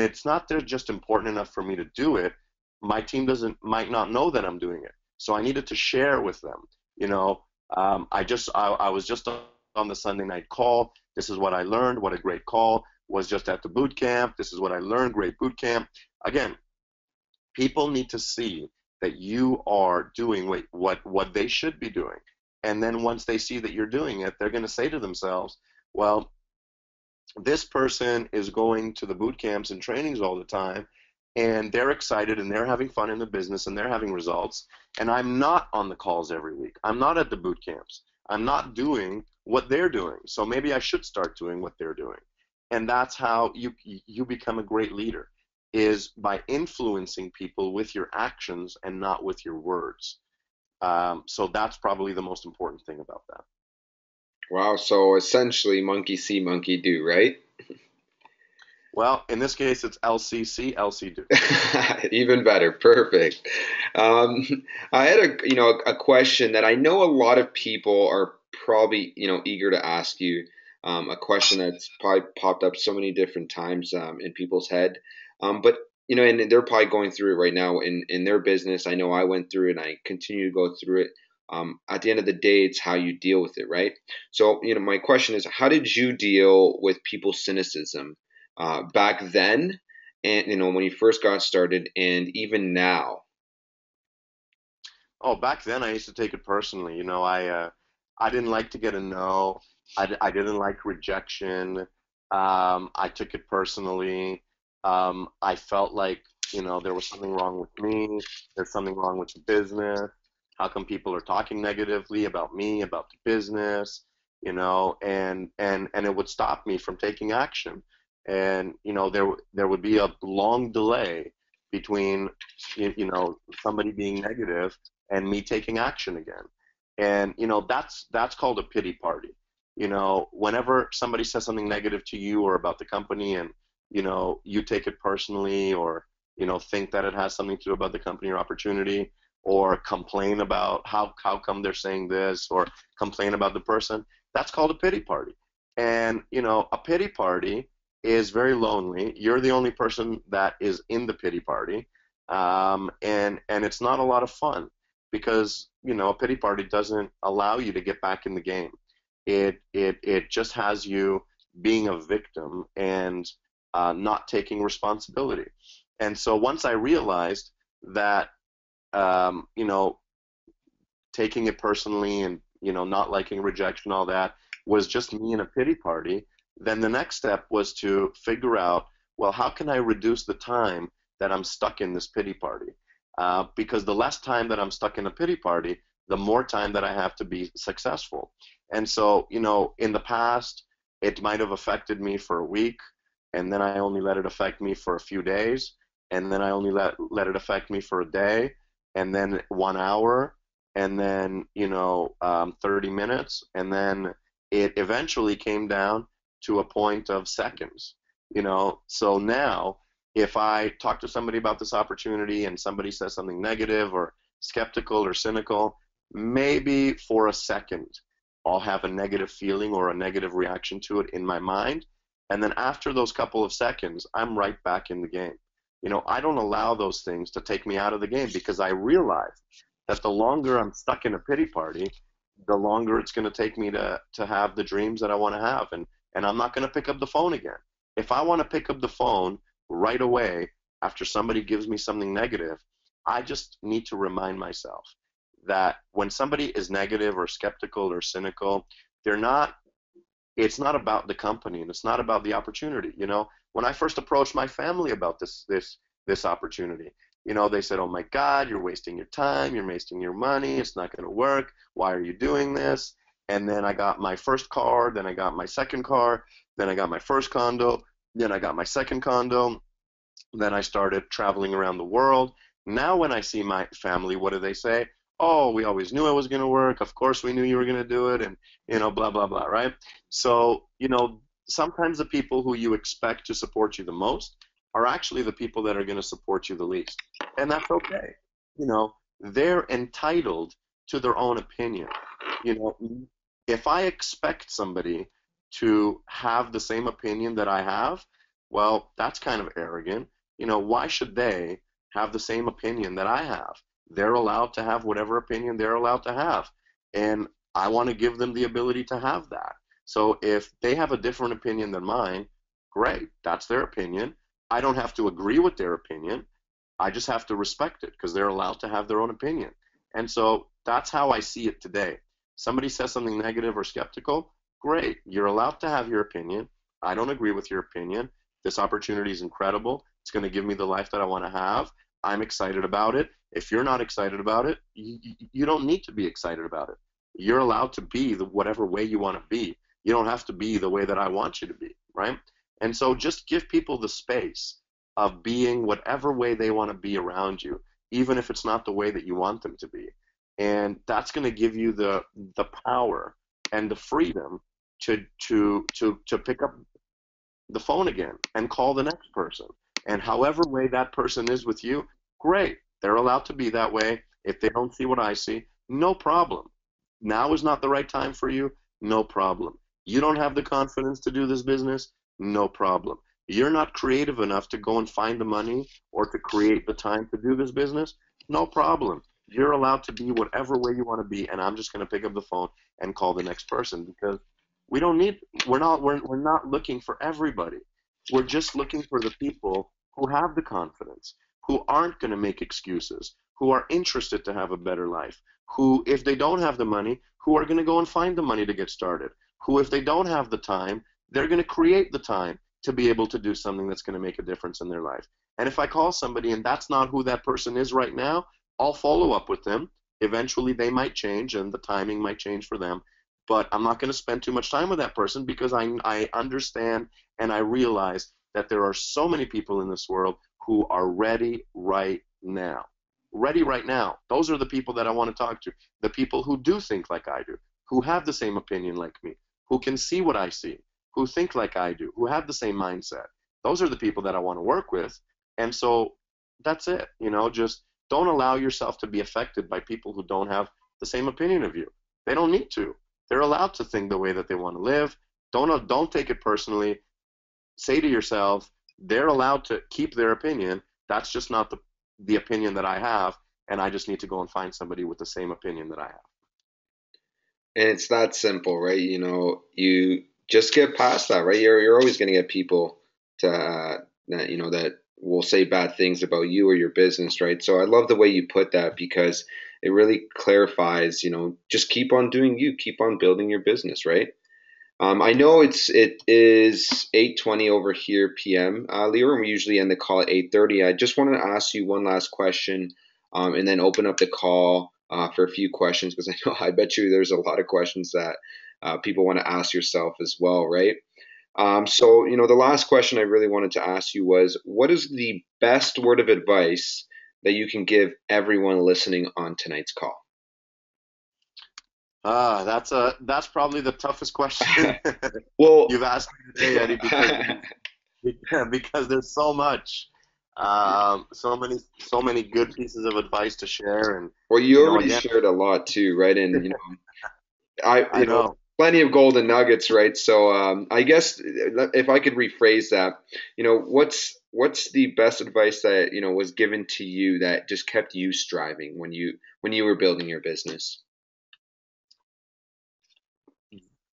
it's not just important enough for me to do it. My team might not know that I'm doing it. So I needed to share with them. I was just on the Sunday night call. This is what I learned. What a great call. Was just at the boot camp. This is what I learned. Great boot camp. Again, people need to see that you are doing what they should be doing. And then once they see that you're doing it, they're going to say to themselves, well, this person is going to the boot camps and trainings all the time, and they're excited and they're having fun in the business and they're having results, and I'm not on the calls every week. I'm not at the boot camps. I'm not doing what they're doing. So maybe I should start doing what they're doing. And that's how you become a great leader, is by influencing people with your actions and not with your words. So that's probably the most important thing about that. Wow. So essentially, monkey see, monkey do, right? Well, in this case, it's LCC, LC do. Even better. Perfect. Um, I had a question that I know a lot of people are probably, eager to ask you. A question that's probably popped up so many different times in people's head. But and they're probably going through it right now in their business. I know I went through it and I continue to go through it. At the end of the day, it's how you deal with it, right? So, my question is, how did you deal with people's cynicism back then, and when you first got started, and even now? Oh, back then I used to take it personally. I didn't like to get a no. I didn't like rejection. I took it personally. I felt like, there was something wrong with me. There's something wrong with the business. How come people are talking negatively about me, about the business? And it would stop me from taking action. And there would be a long delay between somebody being negative and me taking action again. And that's called a pity party. Whenever somebody says something negative to you or about the company, and you take it personally, or think that it has something to do about the company or opportunity, or complain about how come they're saying this, or complain about the person, that's called a pity party. And a pity party is very lonely. You're the only person that is in the pity party. And it's not a lot of fun, because a pity party doesn't allow you to get back in the game. It just has you being a victim and not taking responsibility. And so once I realized that um, you know taking it personally, and not liking rejection, all that was just me in a pity party, then the next step was to figure out, well, how can I reduce the time that I'm stuck in this pity party? Because the less time that I'm stuck in a pity party, the more time that I have to be successful. And so, in the past, it might have affected me for a week, and then I only let it affect me for a few days, and then I only let it affect me for a day, and then 1 hour, and then 30 minutes, and then it eventually came down to a point of seconds. So now, if I talk to somebody about this opportunity and somebody says something negative or skeptical or cynical, maybe for a second I'll have a negative feeling or a negative reaction to it in my mind. And then after those couple of seconds, I'm right back in the game. I don't allow those things to take me out of the game, because I realize that the longer I'm stuck in a pity party, the longer it's going to take me to have the dreams that I want to have. And I'm not going to pick up the phone again. If I want to pick up the phone right away after somebody gives me something negative, I just need to remind myself that when somebody is negative or skeptical or cynical, they're not it's not about the company, and it's not about the opportunity. When I first approached my family about this opportunity, they said, "Oh my God, you're wasting your time, you're wasting your money, it's not going to work. Why are you doing this?" And then I got my first car, then I got my second car, then I got my first condo, then I got my second condo, then I started traveling around the world. Now when I see my family, what do they say? "Oh, we always knew it was going to work. Of course we knew you were going to do it," and blah blah blah, right? So, sometimes the people who you expect to support you the most are actually the people that are going to support you the least. And that's okay. They're entitled to their own opinion. You know, if I expect somebody to have the same opinion that I have, well, that's kind of arrogant. Why should they have the same opinion that I have? They're allowed to have whatever opinion they're allowed to have. And I want to give them the ability to have that. So if they have a different opinion than mine, great. That's their opinion. I don't have to agree with their opinion. I just have to respect it, because they're allowed to have their own opinion. And so that's how I see it today. Somebody says something negative or skeptical, great. You're allowed to have your opinion. I don't agree with your opinion. This opportunity is incredible. It's going to give me the life that I want to have. I'm excited about it. If you're not excited about it, you don't need to be excited about it. You're allowed to be whatever way you want to be. You don't have to be the way that I want you to be, right? And so just give people the space of being whatever way they want to be around you, even if it's not the way that you want them to be. And that's going to give you the power and the freedom to pick up the phone again and call the next person. And however way that person is with you, great. They're allowed to be that way. If they don't see what I see, no problem. Now is not the right time for you, no problem. You don't have the confidence to do this business, no problem. You're not creative enough to go and find the money or to create the time to do this business, no problem. You're allowed to be whatever way you want to be, and I'm just going to pick up the phone and call the next person, because we don't need, we're not looking for everybody. We're just looking for the people who have the confidence, who aren't going to make excuses, who are interested to have a better life, who, if they don't have the money, who are going to go and find the money to get started, who, if they don't have the time, they're going to create the time to be able to do something that's going to make a difference in their life. And if I call somebody and that's not who that person is right now, I'll follow up with them. Eventually they might change and the timing might change for them, but I'm not going to spend too much time with that person, because I understand and I realize that there are so many people in this world who are ready right now. Ready right now. Those are the people that I want to talk to. The people who do think like I do, who have the same opinion like me, who can see what I see, who think like I do, who have the same mindset. Those are the people that I want to work with. And so that's it. Just don't allow yourself to be affected by people who don't have the same opinion of you. They don't need to. They're allowed to think the way that they want to live. Don't take it personally. Say to yourself, they're allowed to keep their opinion. That's just not the opinion that I have, and I just need to go and find somebody with the same opinion that I have. And it's that simple, right? You just get past that, right? You're always going to get people to that will say bad things about you or your business, right? So I love the way you put that, because it really clarifies, just keep on doing you, keep on building your business, right? I know it is 8:20 over here p.m. Lior, and we usually end the call at 8:30. I just wanted to ask you one last question, and then open up the call for a few questions, because I bet you there's a lot of questions that people want to ask yourself as well, right? So the last question I really wanted to ask you was, what is the best word of advice that you can give everyone listening on tonight's call? That's probably the toughest question Well, you've asked me today, Eddie, because there's so much, so many good pieces of advice to share, and well, you already again, shared a lot too, right? And I know. plenty of golden nuggets, right? So I guess if I could rephrase that, what's the best advice that was given to you that just kept you striving when you were building your business?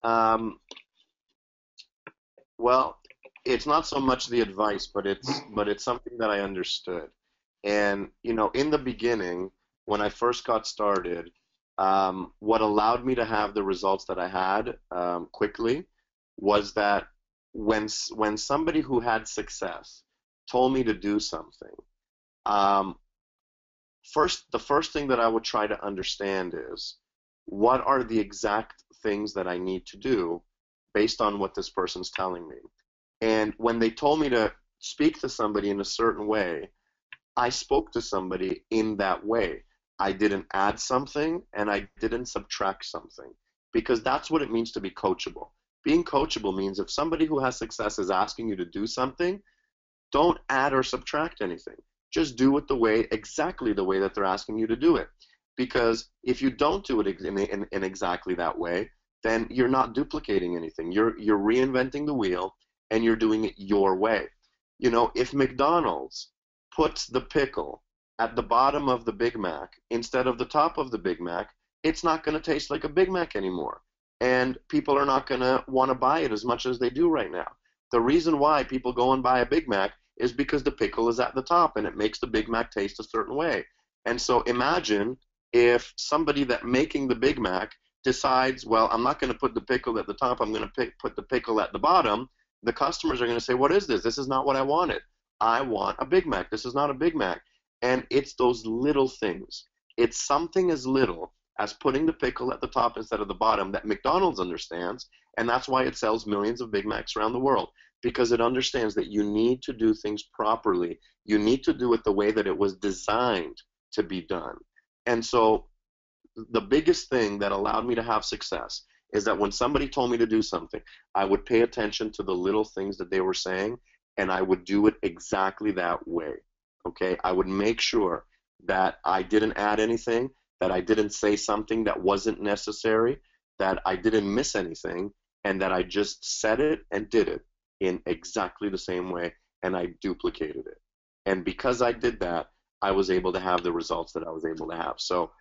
Um, well, it's not so much the advice, but it's something that I understood. And in the beginning, when I first got started, what allowed me to have the results that I had quickly was that when somebody who had success told me to do something, um, the first thing that I would try to understand is, what are the exact things that I need to do based on what this person's telling me. And when they told me to speak to somebody in a certain way, I spoke to somebody in that way. I didn't add something and I didn't subtract something, because that's what it means to be coachable. Being coachable means if somebody who has success is asking you to do something, don't add or subtract anything. Just do it exactly the way that they're asking you to do it. Because if you don't do it in exactly that way, then you're not duplicating anything. You're reinventing the wheel and you're doing it your way. If McDonald's puts the pickle at the bottom of the Big Mac instead of the top of the Big Mac, it's not going to taste like a Big Mac anymore. And people are not going to want to buy it as much as they do right now. The reason why people go and buy a Big Mac is because the pickle is at the top and it makes the Big Mac taste a certain way. And so imagine if somebody that making the Big Mac decides, well, I'm not going to put the pickle at the top, I'm going to put the pickle at the bottom. The customers are going to say, what is this? This is not what I wanted. I want a Big Mac. This is not a Big Mac. And it's those little things. It's something as little as putting the pickle at the top instead of the bottom that McDonald's understands, and that's why it sells millions of Big Macs around the world, because it understands that you need to do things properly. You need to do it the way that it was designed to be done. And so the biggest thing that allowed me to have success is that when somebody told me to do something, I would pay attention to the little things that they were saying, and I would do it exactly that way. Okay? I would make sure that I didn't add anything, that I didn't say something that wasn't necessary, that I didn't miss anything, and that I just said it and did it in exactly the same way, and I duplicated it. And because I did that, I was able to have the results that I was able to have. So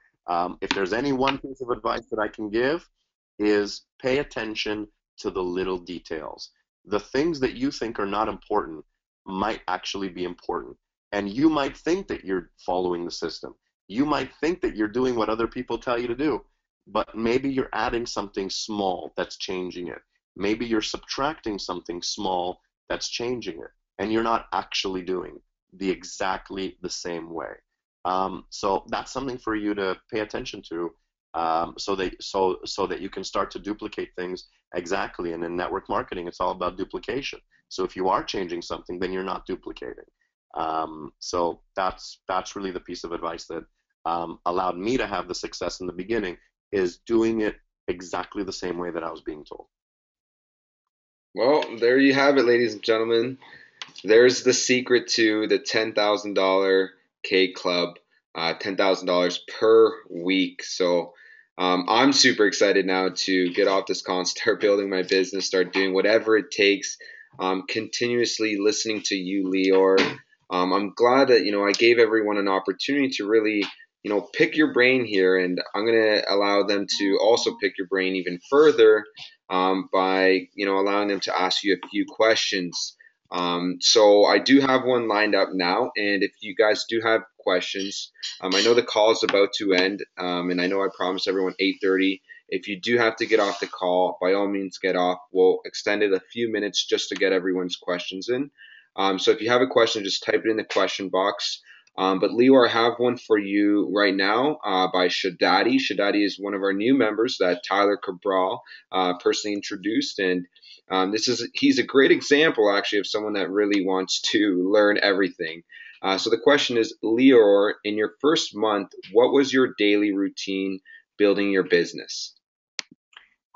if there's any one piece of advice that I can give, is pay attention to the little details. The things that you think are not important might actually be important. And you might think that you're following the system. You might think that you're doing what other people tell you to do, but maybe you're adding something small that's changing it. Maybe you're subtracting something small that's changing it, and you're not actually doing exactly the same way. So that's something for you to pay attention to, so that you can start to duplicate things exactly. And in network marketing, it's all about duplication. So if you are changing something, then you're not duplicating. So that's really the piece of advice that allowed me to have the success in the beginning, is doing it exactly the same way that I was being told. Well, there you have it, ladies and gentlemen. There's the secret to the $10,000 K Club, $10,000 per week. So I'm super excited now to get off this call and start building my business, start doing whatever it takes, continuously listening to you, Lior. I'm glad that, I gave everyone an opportunity to really, pick your brain here, and I'm going to allow them to also pick your brain even further by, allowing them to ask you a few questions. So I do have one lined up now, and if you guys do have questions, I know the call is about to end, and I know I promised everyone 8:30. If you do have to get off the call, by all means get off. We'll extend it a few minutes just to get everyone's questions in. So if you have a question, just type it in the question box. But Lior, I have one for you right now by Shadadi. Shadadi is one of our new members that Tyler Cabral personally introduced, and he's a great example actually of someone that really wants to learn everything. So the question is, Lior, in your first month, what was your daily routine building your business?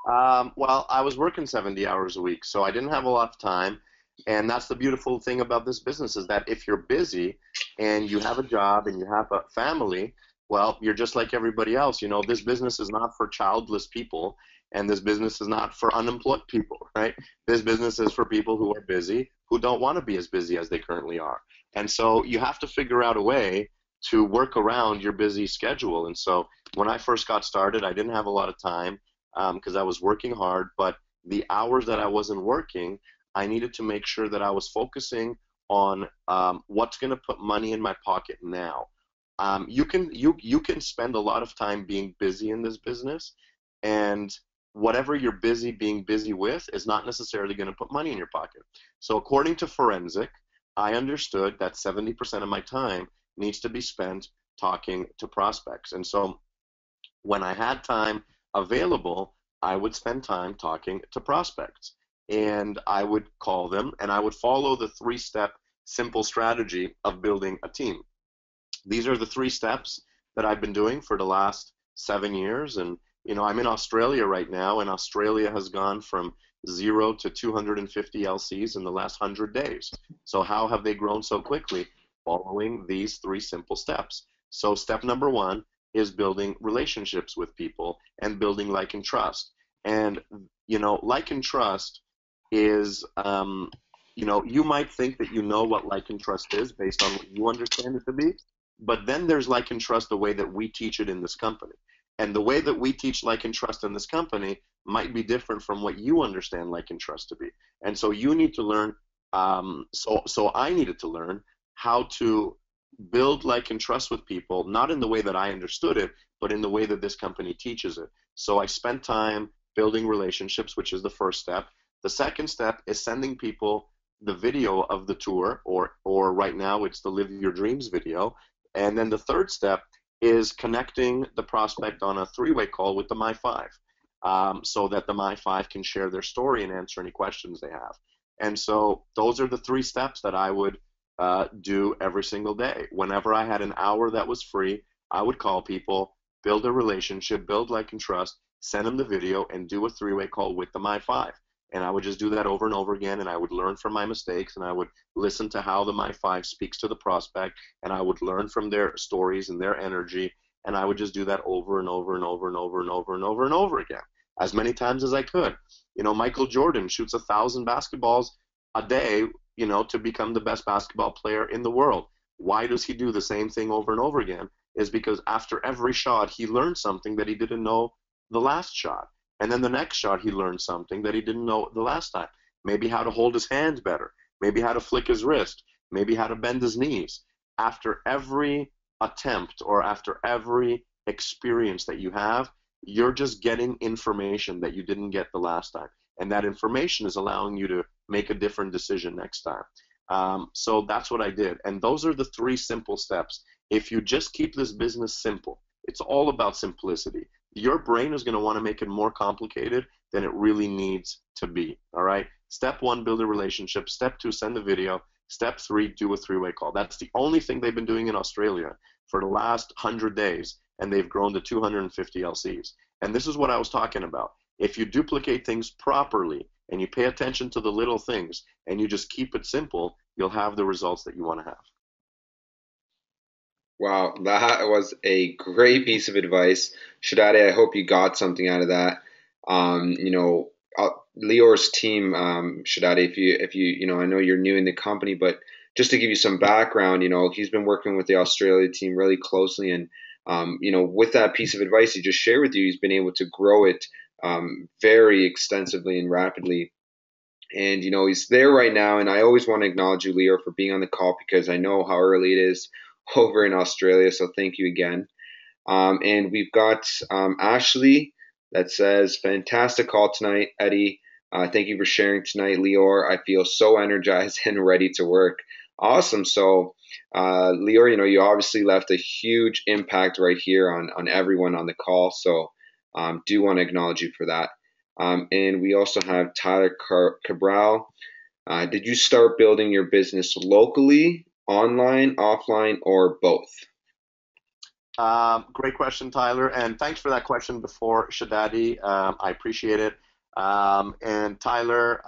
Well, I was working 70 hours a week, so I didn't have a lot of time. And that's the beautiful thing about this business, is that if you're busy and you have a job and you have a family, well, you're just like everybody else. This business is not for childless people, and this business is not for unemployed people, right? This business is for people who are busy, who don't want to be as busy as they currently are. And so you have to figure out a way to work around your busy schedule. And so when I first got started, I didn't have a lot of time because I was working hard, but the hours that I wasn't working, I needed to make sure that I was focusing on what's going to put money in my pocket now. You can spend a lot of time being busy in this business, and whatever you're being busy with is not necessarily going to put money in your pocket. So according to Forensic, I understood that 70% of my time needs to be spent talking to prospects. And so when I had time available, I would spend time talking to prospects. And I would call them, and I would follow the 3-step simple strategy of building a team. These are the 3 steps that I've been doing for the last 7 years. And I'm in Australia right now, and Australia has gone from 0 to 250 LCs in the last 100 days. So how have they grown so quickly? Following these 3 simple steps. So step number 1 is building relationships with people and building like and trust. And like and trust is, you might think that you know what like and trust is based on what you understand it to be, but then there's like and trust the way that we teach it in this company. And the way that we teach like and trust in this company might be different from what you understand like and trust to be. And so you need to learn, so I needed to learn how to build like and trust with people, not in the way that I understood it, but in the way that this company teaches it. So I spent time building relationships, which is the first step. The second step is sending people the video of the tour, or right now it's the Live Your Dreams video. And then the third step is connecting the prospect on a three-way call with the My Five, so that the My Five can share their story and answer any questions they have. And so those are the three steps that I would do every single day. Whenever I had an hour that was free, I would call people, build a relationship, build like and trust, send them the video, and do a three-way call with the My Five. And I would just do that over and over again, and I would learn from my mistakes, and I would listen to how the My Five speaks to the prospect, and I would learn from their stories and their energy, and I would just do that over and over and over and over and over and over and over again, as many times as I could. You know, Michael Jordan shoots 1,000 basketballs a day, you know, to become the best basketball player in the world. Why does he do the same thing over and over again? Is because after every shot, he learned something that he didn't know the last shot. And then the next shot, he learned something that he didn't know the last time. Maybe how to hold his hands better. Maybe how to flick his wrist. Maybe how to bend his knees. After every attempt or after every experience that you have, you're just getting information that you didn't get the last time. And that information is allowing you to make a different decision next time. So that's what I did. And those are the three simple steps. If you just keep this business simple, it's all about simplicity. Your brain is going to want to make it more complicated than it really needs to be. All right. Step one, build a relationship. Step two, send a video. Step three, do a three-way call. That's the only thing they've been doing in Australia for the last 100 days, and they've grown to 250 LCs. And this is what I was talking about. If you duplicate things properly and you pay attention to the little things and you just keep it simple, you'll have the results that you want to have. Wow, that was a great piece of advice. Shadadi, I hope you got something out of that. You know, Lior's team, Shadadi, I know you're new in the company, but just to give you some background, you know, he's been working with the Australia team really closely, and you know, with that piece of advice he just shared with you, he's been able to grow it very extensively and rapidly. And you know, he's there right now, and I always want to acknowledge you, Lior, for being on the call because I know how early it is over in Australia. So thank you again. And we've got Ashley that says, fantastic call tonight, Eddie. Thank you for sharing tonight, Lior. I feel so energized and ready to work. Awesome. So, Lior, you know, you obviously left a huge impact right here on everyone on the call. So, do want to acknowledge you for that. And we also have Tyler Cabral. Did you start building your business locally, online, offline, or both? Great question, Tyler, and thanks for that question before, Shadadi. I appreciate it. And Tyler,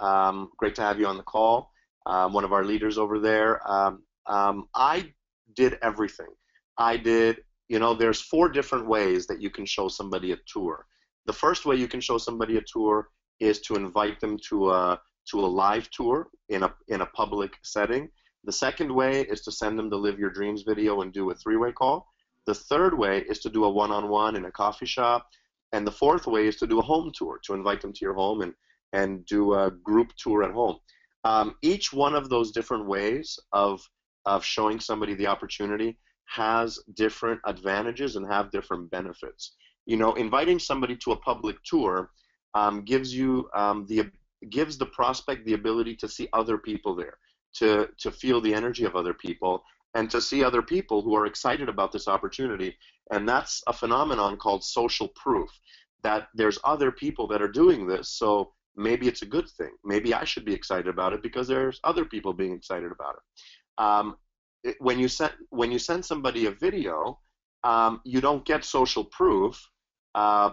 great to have you on the call. One of our leaders over there. I did everything. I did, you know, there's 4 different ways that you can show somebody a tour. The first way you can show somebody a tour is to invite them to a live tour in a public setting. The second way is to send them the Live Your Dreams video and do a three-way call. The third way is to do a one-on-one in a coffee shop. And the fourth way is to do a home tour, to invite them to your home and do a group tour at home. Each one of those different ways of showing somebody the opportunity has different advantages and have different benefits. You know, inviting somebody to a public tour gives the prospect the ability to see other people there, to feel the energy of other people, and to see other people who are excited about this opportunity. And that's a phenomenon called social proof, that there's other people that are doing this, so maybe it's a good thing. Maybe I should be excited about it because there's other people being excited about it. When you send somebody a video, you don't get social proof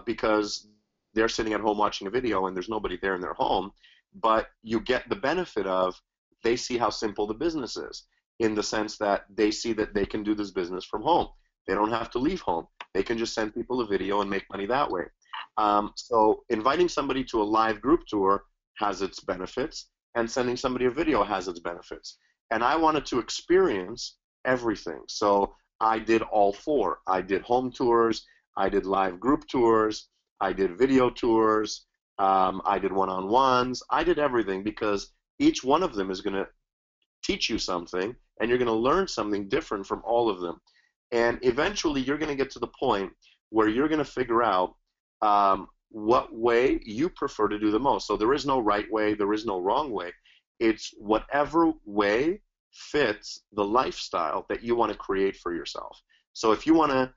because they're sitting at home watching a video and there's nobody there in their home, but you get the benefit of they see how simple the business is, in the sense that they see that they can do this business from home. They don't have to leave home. They can just send people a video and make money that way. So inviting somebody to a live group tour has its benefits, and sending somebody a video has its benefits. And I wanted to experience everything. So I did all 4. I did home tours, I did live group tours, I did video tours, I did one-on-ones. I did everything because each one of them is going to teach you something, and you're going to learn something different from all of them. And eventually you're going to get to the point where you're going to figure out what way you prefer to do the most. So there is no right way, there is no wrong way. It's whatever way fits the lifestyle that you want to create for yourself. So if you want to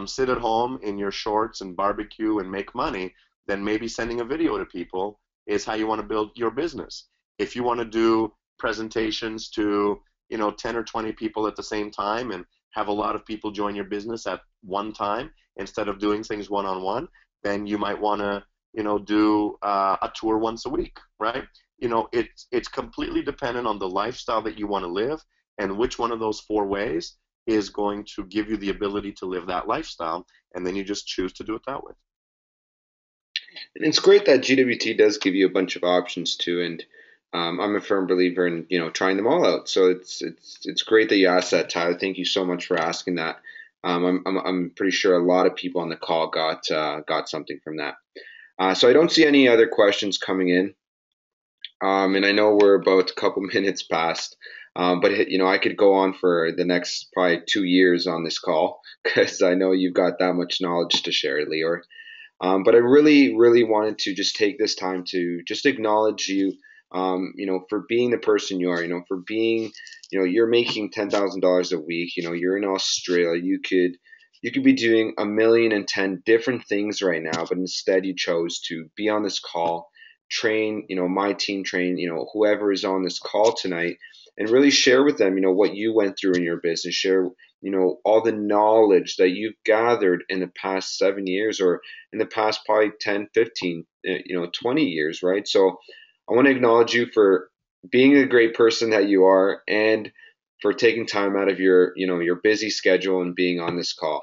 sit at home in your shorts and barbecue and make money, then maybe sending a video to people is how you want to build your business. If you want to do presentations to 10 or 20 people at the same time and have a lot of people join your business at one time instead of doing things one-on-one, then you might want to do a tour once a week, right? It's completely dependent on the lifestyle that you want to live and which one of those four ways is going to give you the ability to live that lifestyle, and then you just choose to do it that way. And it's great that GWT does give you a bunch of options too, and I'm a firm believer in trying them all out. So it's great that you asked that, Tyler. Thank you so much for asking that. I'm pretty sure a lot of people on the call got something from that. So I don't see any other questions coming in, and I know we're about a couple minutes past. But I could go on for the next probably 2 years on this call because I know you've got that much knowledge to share, Lior. But I really, really wanted to just take this time to just acknowledge you, for being the person you are, for being, you're making $10,000 a week, you're in Australia, you could be doing 1,010,000 different things right now, but instead you chose to be on this call, train, my team, train, whoever is on this call tonight, and really share with them, what you went through in your business, share, all the knowledge that you've gathered in the past 7 years or in the past probably 10, 15, 20 years, right? So I want to acknowledge you for being a great person that you are and for taking time out of your busy schedule and being on this call.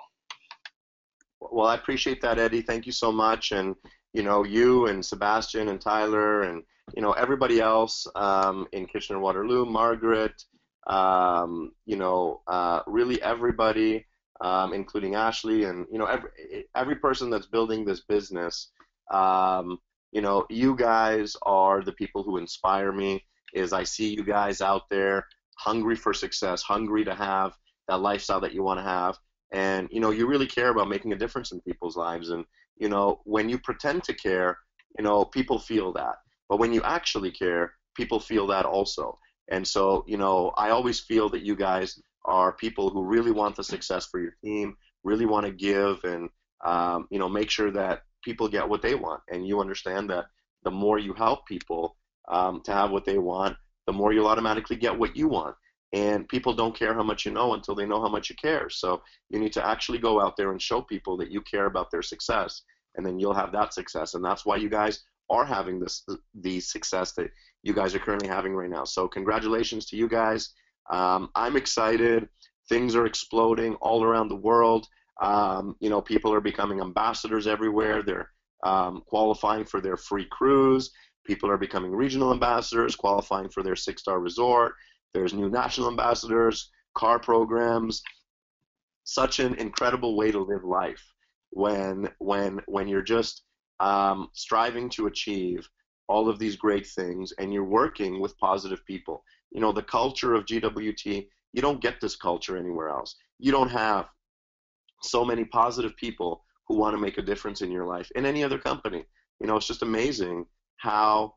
Well, I appreciate that, Eddie. Thank you so much. And, you and Sebastian and Tyler and, everybody else in Kitchener-Waterloo, Margaret, really everybody, including Ashley and, every person that's building this business. You guys are the people who inspire me. Is I see you guys out there hungry for success, hungry to have that lifestyle that you want to have. And, you really care about making a difference in people's lives. And, when you pretend to care, people feel that. But when you actually care, people feel that also. And so, I always feel that you guys are people who really want the success for your team, really want to give and, make sure that people get what they want. And you understand that the more you help people to have what they want, the more you'll automatically get what you want. And people don't care how much you know until they know how much you care. So you need to actually go out there and show people that you care about their success, and then you'll have that success. And that's why you guys are having the success that you guys are currently having right now. So congratulations to you guys. I'm excited. Things are exploding all around the world. People are becoming ambassadors everywhere. They're qualifying for their free cruise. People are becoming regional ambassadors, qualifying for their 6-star resort. There's new national ambassadors, car programs. Such an incredible way to live life when you're just striving to achieve all of these great things and you're working with positive people. The culture of GWT, you don't get this culture anywhere else. You don't have so many positive people who want to make a difference in your life in any other company. It's just amazing how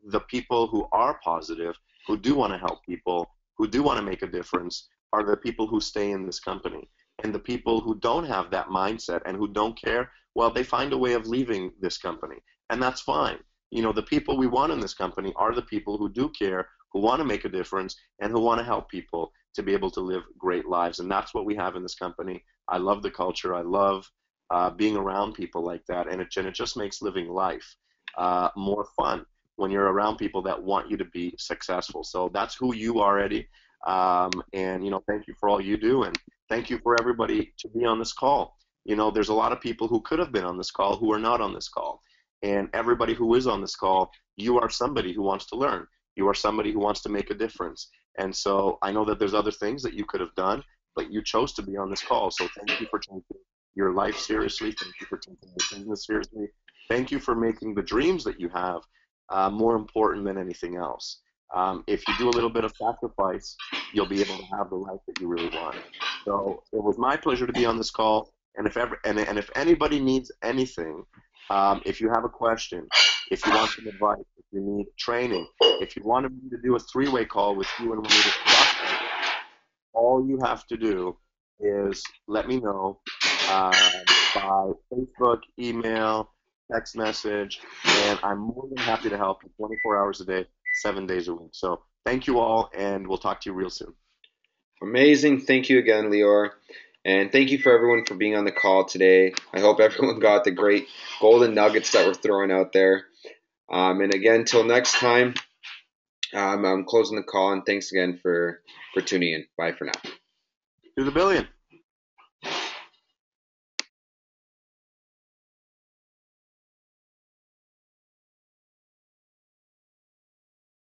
the people who are positive, who do want to help people, who do want to make a difference, are the people who stay in this company. And the people who don't have that mindset and who don't care, well, they find a way of leaving this company. And that's fine. The people we want in this company are the people who do care, who want to make a difference, and who want to help people to be able to live great lives. And that's what we have in this company. I love the culture. I love being around people like that. And it just makes living life more fun when you're around people that want you to be successful. So that's who you are, Eddie. And, thank you for all you do. And thank you for everybody to be on this call. There's a lot of people who could have been on this call who are not on this call. And everybody who is on this call, you are somebody who wants to learn. You are somebody who wants to make a difference. And so I know that there's other things that you could have done, but you chose to be on this call. So thank you for taking your life seriously. Thank you for taking your business seriously. Thank you for making the dreams that you have more important than anything else. If you do a little bit of sacrifice, you'll be able to have the life that you really want. So it was my pleasure to be on this call. And if anybody needs anything, if you have a question, if you want some advice, if you need training, if you want me to do a 3-way call with you and one of your prospects, all you have to do is let me know. by Facebook, email, text message, and I'm more than happy to help you 24 hours a day, 7 days a week. So thank you all, and we'll talk to you real soon. Amazing. Thank you again, Lior. And thank you for everyone for being on the call today. I hope everyone got the great golden nuggets that we're throwing out there. And again, till next time, I'm closing the call, and thanks again for tuning in. Bye for now. To the billion.